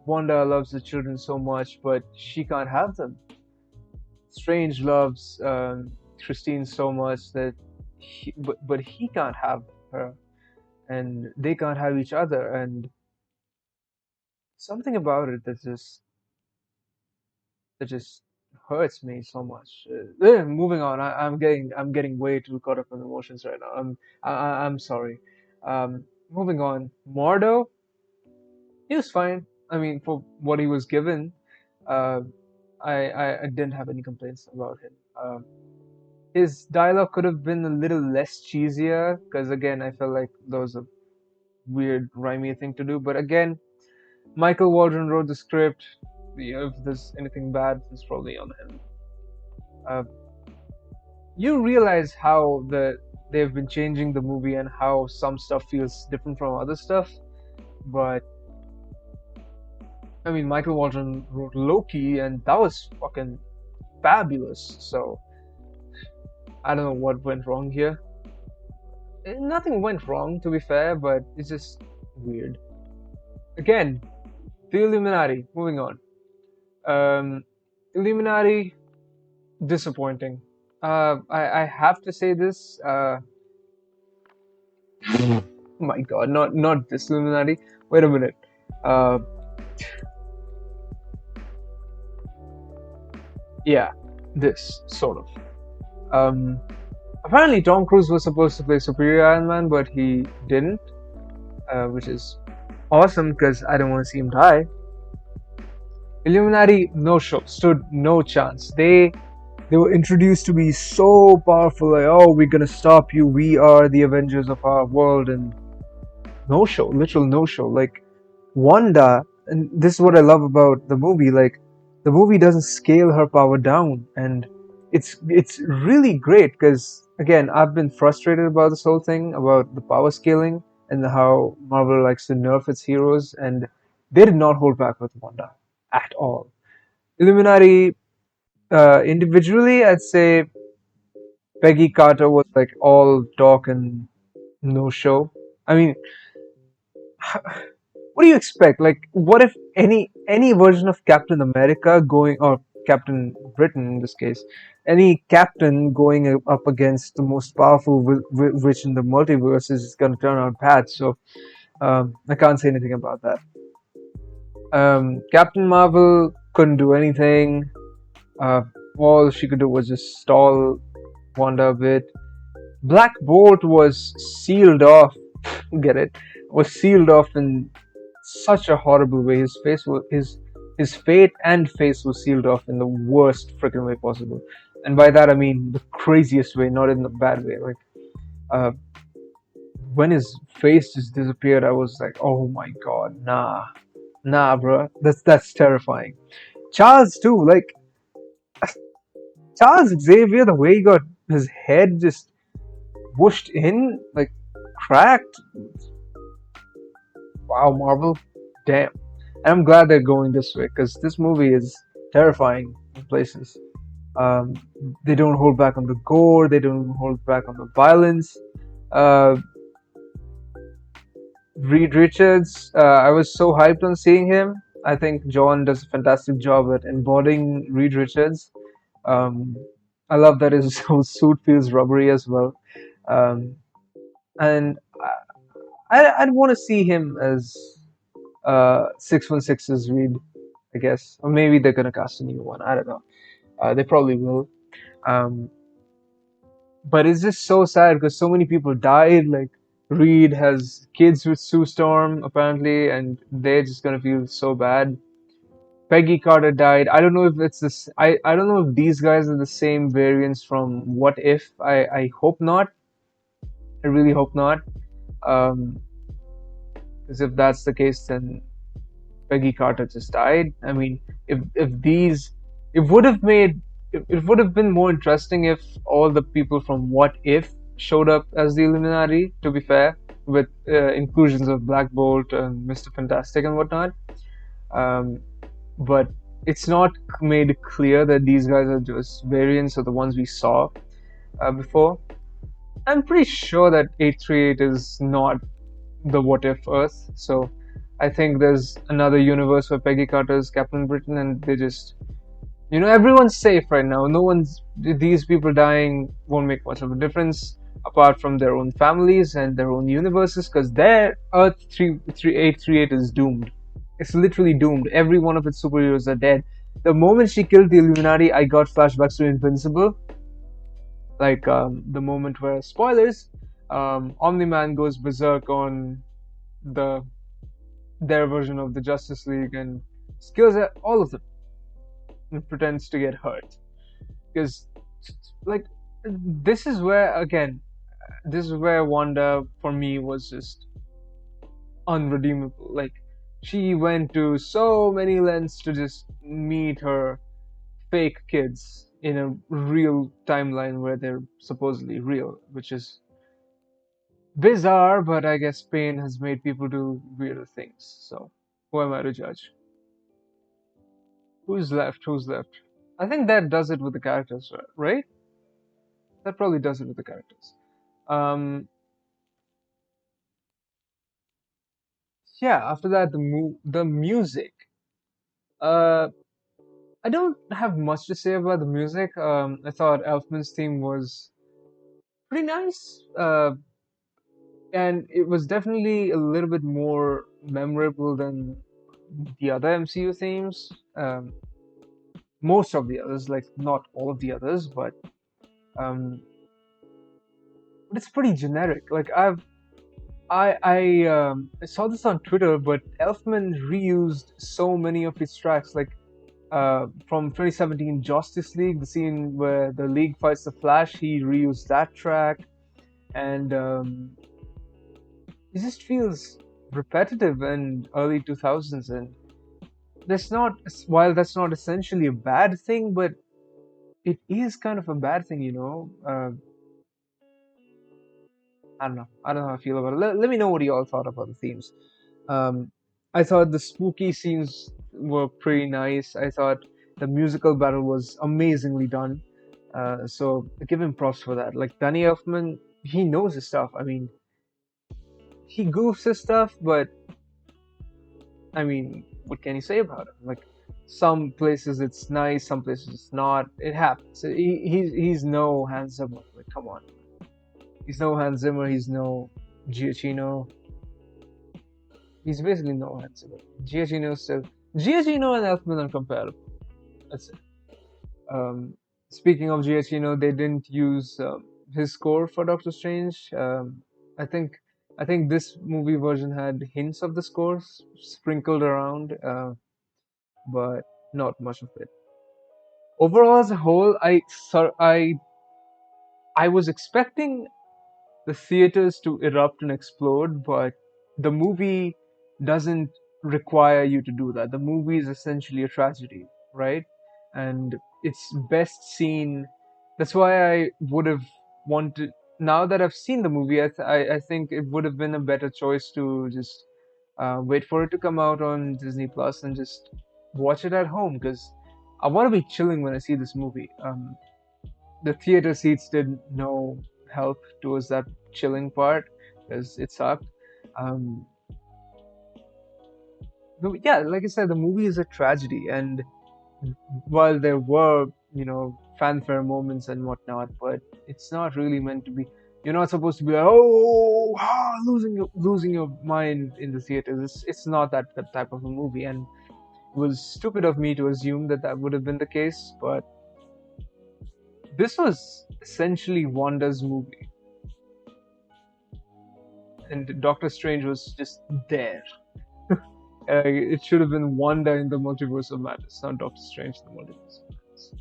loves the children so much, but she can't have them. Strange loves Christine so much that but he can't have her, and they can't have each other, and something about it that just hurts me so much. Moving on, I'm getting way too caught up in emotions right now. I'm sorry. Moving on, Mordo, he was fine. I mean, for what he was given, uh, I didn't have any complaints about him. His dialogue could have been a little less cheesier, because again, I felt like that was a weird, rhymey thing to do. But again, Michael Waldron wrote the script. If there's anything bad, it's probably on him. Uh, you realize how they've been changing the movie and how some stuff feels different from other stuff. But I mean, Michael Waldron wrote Loki, and that was fucking fabulous. So I don't know what went wrong here. Nothing went wrong, to be fair, but it's just weird. Again, the Illuminati. Moving on. Um, Illuminati, disappointing. I have to say this. My God, not this Illuminati. Wait a minute. Uh, yeah, this sort of. Apparently Tom Cruise was supposed to play Superior Iron Man, but he didn't, which is awesome because I don't want to see him die. Illuminati, no show, stood no chance. They were introduced to be so powerful, like, oh, we're gonna stop you. We are the Avengers of our world, and no show, literal no show. Like Wanda, and this is what I love about the movie. Like the movie doesn't scale her power down, and it's really great because again, I've been frustrated about this whole thing about the power scaling and how Marvel likes to nerf its heroes, and they did not hold back with Wanda at all. Illuminati, individually, I'd say Peggy Carter was like all talk and no show. I mean, what do you expect? Like, what if any version of Captain America going, or Captain Britain in this case, any captain going up against the most powerful witch in the multiverse is going to turn out bad. So I can't say anything about that. Captain Marvel couldn't do anything. Uh, all she could do was just stall Wanda a bit. Black Bolt was sealed off. Get it? Was sealed off in such a horrible way. His face was his fate and face was sealed off in the worst freaking way possible. And by that I mean the craziest way, not in the bad way. Like uh, when his face just disappeared, I was like, oh my god, nah, bro. That's terrifying. Charles too, like Charles Xavier, the way he got his head just whooshed in, like cracked. Wow, Marvel, damn. And I'm glad they're going this way because this movie is terrifying in places. Um, they don't hold back on the gore. They don't hold back on the violence. Uh, Reed Richards, I was so hyped on seeing him. I think John does a fantastic job at embodying Reed Richards. Um, I love that his whole suit feels rubbery as well. Um, and I'd want to see him as 616's Reed, I guess. Or maybe they're gonna cast a new one. I don't know. They probably will. Um, but it's just so sad because so many people died. Like Reed has kids with Sue Storm apparently, and they're just gonna feel so bad. Peggy Carter died. I don't know if it's this. I don't know if these guys are the same variants from What If. I hope not. I really hope not. Um, because if that's the case, then Peggy Carter just died. I mean, if these, it would have made, it would have been more interesting if all the people from What If showed up as the Illuminati. To be fair, with inclusions of Black Bolt and Mr. Fantastic and whatnot. Um, but it's not made clear that these guys are just variants of the ones we saw before. I'm pretty sure that 838 is not the What If Earth. So I think there's another universe where Peggy Carter's Captain Britain, and they just, everyone's safe right now. No one's, these people dying won't make much of a difference apart from their own families and their own universes, because their Earth 838 is doomed. It's literally doomed. Every one of its superheroes are dead. The moment she killed the Illuminati, I got flashbacks to Invincible. Like the moment where, spoilers, Omni-Man goes berserk on the their version of the Justice League and kills all of them and pretends to get hurt. Because, like, this is where, again, this is where Wanda, for me, was just unredeemable. Like, she went to so many lengths to just meet her fake kids in a real timeline where they're supposedly real, which is bizarre, but I guess pain has made people do weirder things. So, who am I to judge? Who's left? Who's left? I think that does it with the characters, right? That probably does it with the characters. Um, yeah, after that, the music. Uh, I don't have much to say about the music. I thought Elfman's theme was pretty nice. And it was definitely a little bit more memorable than the other MCU themes. Most of the others, like not all of the others, um, but it's pretty generic. Like I saw this on Twitter, but Elfman reused so many of his tracks, like from 2017 Justice League, the scene where the League fights the Flash. He reused that track, and it just feels repetitive and early 2000s, and that's not while that's not essentially a bad thing, but it is kind of a bad thing, you know. I don't know how I feel about it. Let me know what you all thought about the themes. um I thought the spooky scenes were pretty nice. I thought the musical battle was amazingly done. So I give him props for that. Like Danny Elfman, he knows his stuff. I mean, he goofs his stuff, but I mean, what can you say about it? Like, some places it's nice, some places it's not. It happens. He's no Hans Zimmer. Like, come on, he's no Hans Zimmer. He's no Giacchino. He's basically no Hans Zimmer. Giacchino and Elfman are comparable. That's it. Um, Speaking of Giacchino, they didn't use his score for Doctor Strange. I think I think this movie version had hints of the scores sprinkled around. But not much of it. Overall, as a whole, I was expecting the theaters to erupt and explode, but the movie doesn't require you to do that. The movie is essentially a tragedy, right? And it's best seen. That's why I would have wanted. Now that I've seen the movie, I think it would have been a better choice to just wait for it to come out on Disney Plus and just watch it at home because I want to be chilling when I see this movie. The theater seats did no help towards that chilling part because it sucked. Um, but yeah, like I said, the movie is a tragedy, and while there were, you know, fanfare moments and whatnot, but it's not really meant to be. You're not supposed to be like, oh, losing your mind in the theaters. It's not that type of a movie, and it was stupid of me to assume that that would have been the case. But this was essentially Wanda's movie, and Doctor Strange was just there. It should have been Wanda in the Multiverse of Madness, not Doctor Strange in the Multiverse of Madness.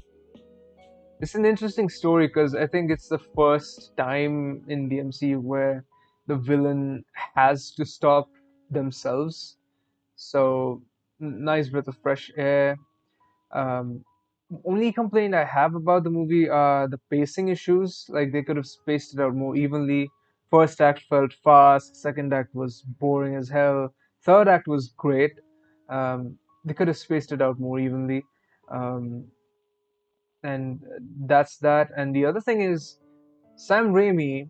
It's an interesting story because I think it's the first time in the MCU where the villain has to stop themselves. So, nice breath of fresh air. Um, Only complaint I have about the movie are the pacing issues. Like they could have spaced it out more evenly. First act felt fast. Second act was boring as hell. Third act was great. They could have spaced it out more evenly. Um, and that's that. And the other thing is, Sam Raimi,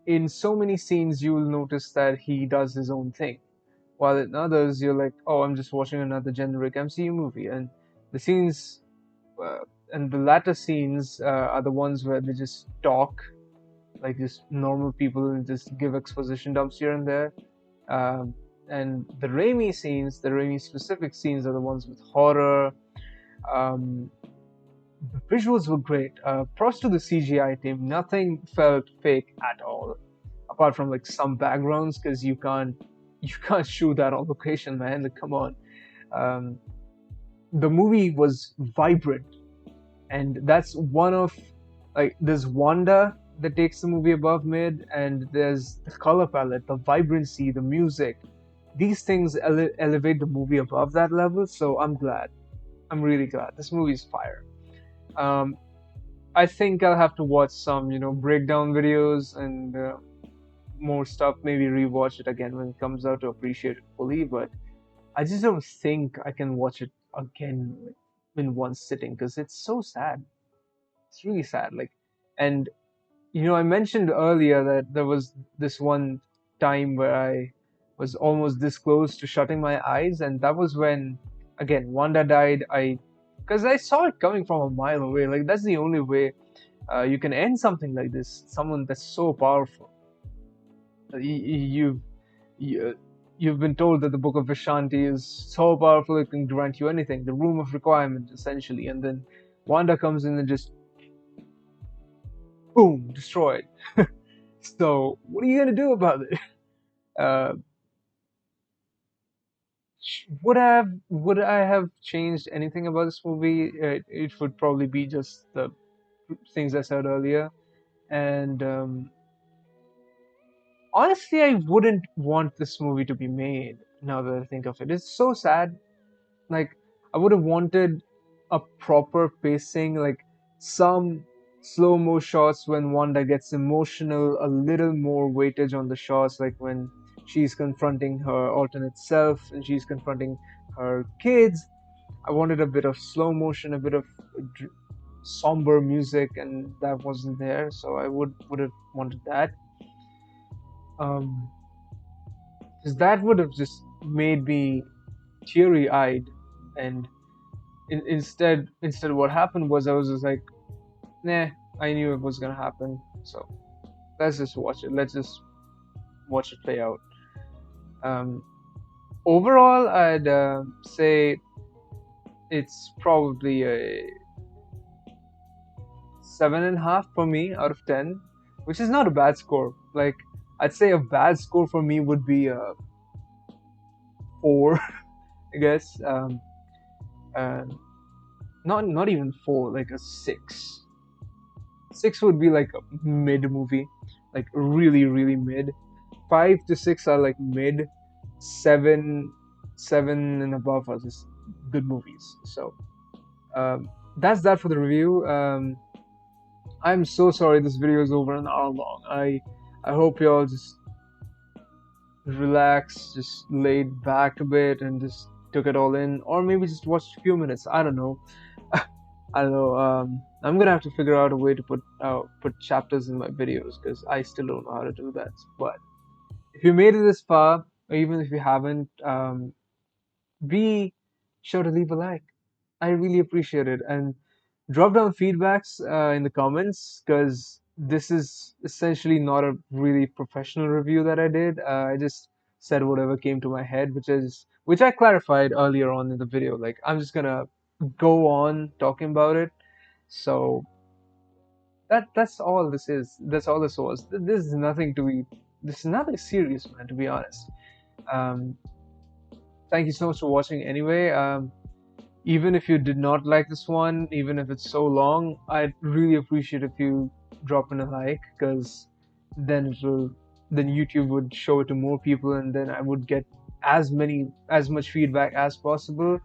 in so many scenes, you will notice that he does his own thing. While in others, you're like, oh, I'm just watching another generic MCU movie. And the scenes, uh, and the latter scenes are the ones where they just talk like just normal people and just give exposition dumps here and there. Um, and the Raimi scenes, the Raimi specific scenes, are the ones with horror. Um, the visuals were great. Props to the CGI team. Nothing felt fake at all, apart from like some backgrounds, because you can't shoot that on location, man. Like, come on. Um, the movie was vibrant, and that's one of like there's Wanda that takes the movie above mid, and there's the color palette, the vibrancy, the music. These things elevate the movie above that level. So I'm glad. I'm really glad. This movie's fire. Um, I think I'll have to watch some, you know, breakdown videos and more stuff. Maybe rewatch it again when it comes out to appreciate it fully. But I just don't think I can watch it again in one sitting because it's so sad. It's really sad. Like, and you know, I mentioned earlier that there was this one time where I was almost this close to shutting my eyes, and that was when, again, Wanda died. Because I saw it coming from a mile away. Like, that's the only way you can end something like this. Someone that's so powerful. You, you, you've been told that the Book of Vishanti is so powerful it can grant you anything, the Room of Requirement, essentially. And then Wanda comes in and just, boom, destroyed. So, what are you gonna do about it? Uh, would I have changed anything about this movie? It would probably be just the things I said earlier. And honestly, I wouldn't want this movie to be made. Now that I think of it, it's so sad. Like, I would have wanted a proper pacing, like some slow mo shots when Wanda gets emotional, a little more weightage on the shots, like when she's confronting her alternate self and she's confronting her kids. I wanted a bit of slow motion, a bit of somber music, and that wasn't there, so I would have wanted that. Um, because that would have just made me teary eyed, and instead what happened was I was just like, nah, I knew it was gonna happen, so let's just watch it. Let's just watch it play out. Um, Overall, I'd say it's probably a 7.5 for me out of 10, which is not a bad score. Like, I'd say a bad score for me would be a 4, I guess. And not even 4, like a 6. 6 would be like a mid movie, like really really mid. 5 to 6 are like mid. 7 and above are just good movies. So that's that for the review. I'm so sorry this video is over an hour long. I hope y'all just relaxed, just laid back a bit and just took it all in, or maybe just watched a few minutes. I don't know. I don't know. I'm gonna have to figure out a way to put chapters in my videos because I still don't know how to do that. But if you made it this far, or even if you haven't, be sure to leave a like. I really appreciate it, and drop down feedbacks in the comments because this is essentially not a really professional review that I did. I just said whatever came to my head, which I clarified earlier on in the video. Like, I'm just gonna go on talking about it. So that's all this is. That's all this was. This is nothing to be. This is nothing serious, man. To be honest. Um, Thank you so much for watching. Anyway, even if you did not like this one, even if it's so long, I'd really appreciate if you drop in a like, because then YouTube would show it to more people, and then I would get as much feedback as possible.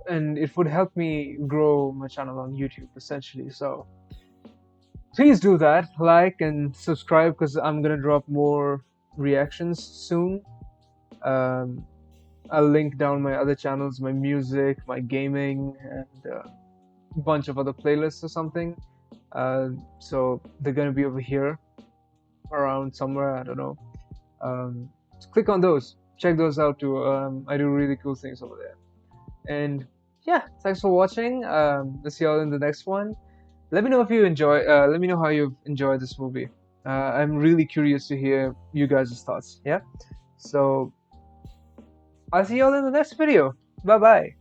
And it would help me grow my channel on YouTube essentially. So please do that, like and subscribe, because I'm gonna drop more reactions soon. I'll link down my other channels, my music, my gaming, and a bunch of other playlists or something. So they're gonna be over here around somewhere, I don't know. So click on those, check those out too. I do really cool things over there. And yeah, thanks for watching. Let's see y'all in the next one. Let me know if you let me know how you've enjoyed this movie. I'm really curious to hear you guys' thoughts. Yeah, so I'll see y'all in the next video. Bye bye.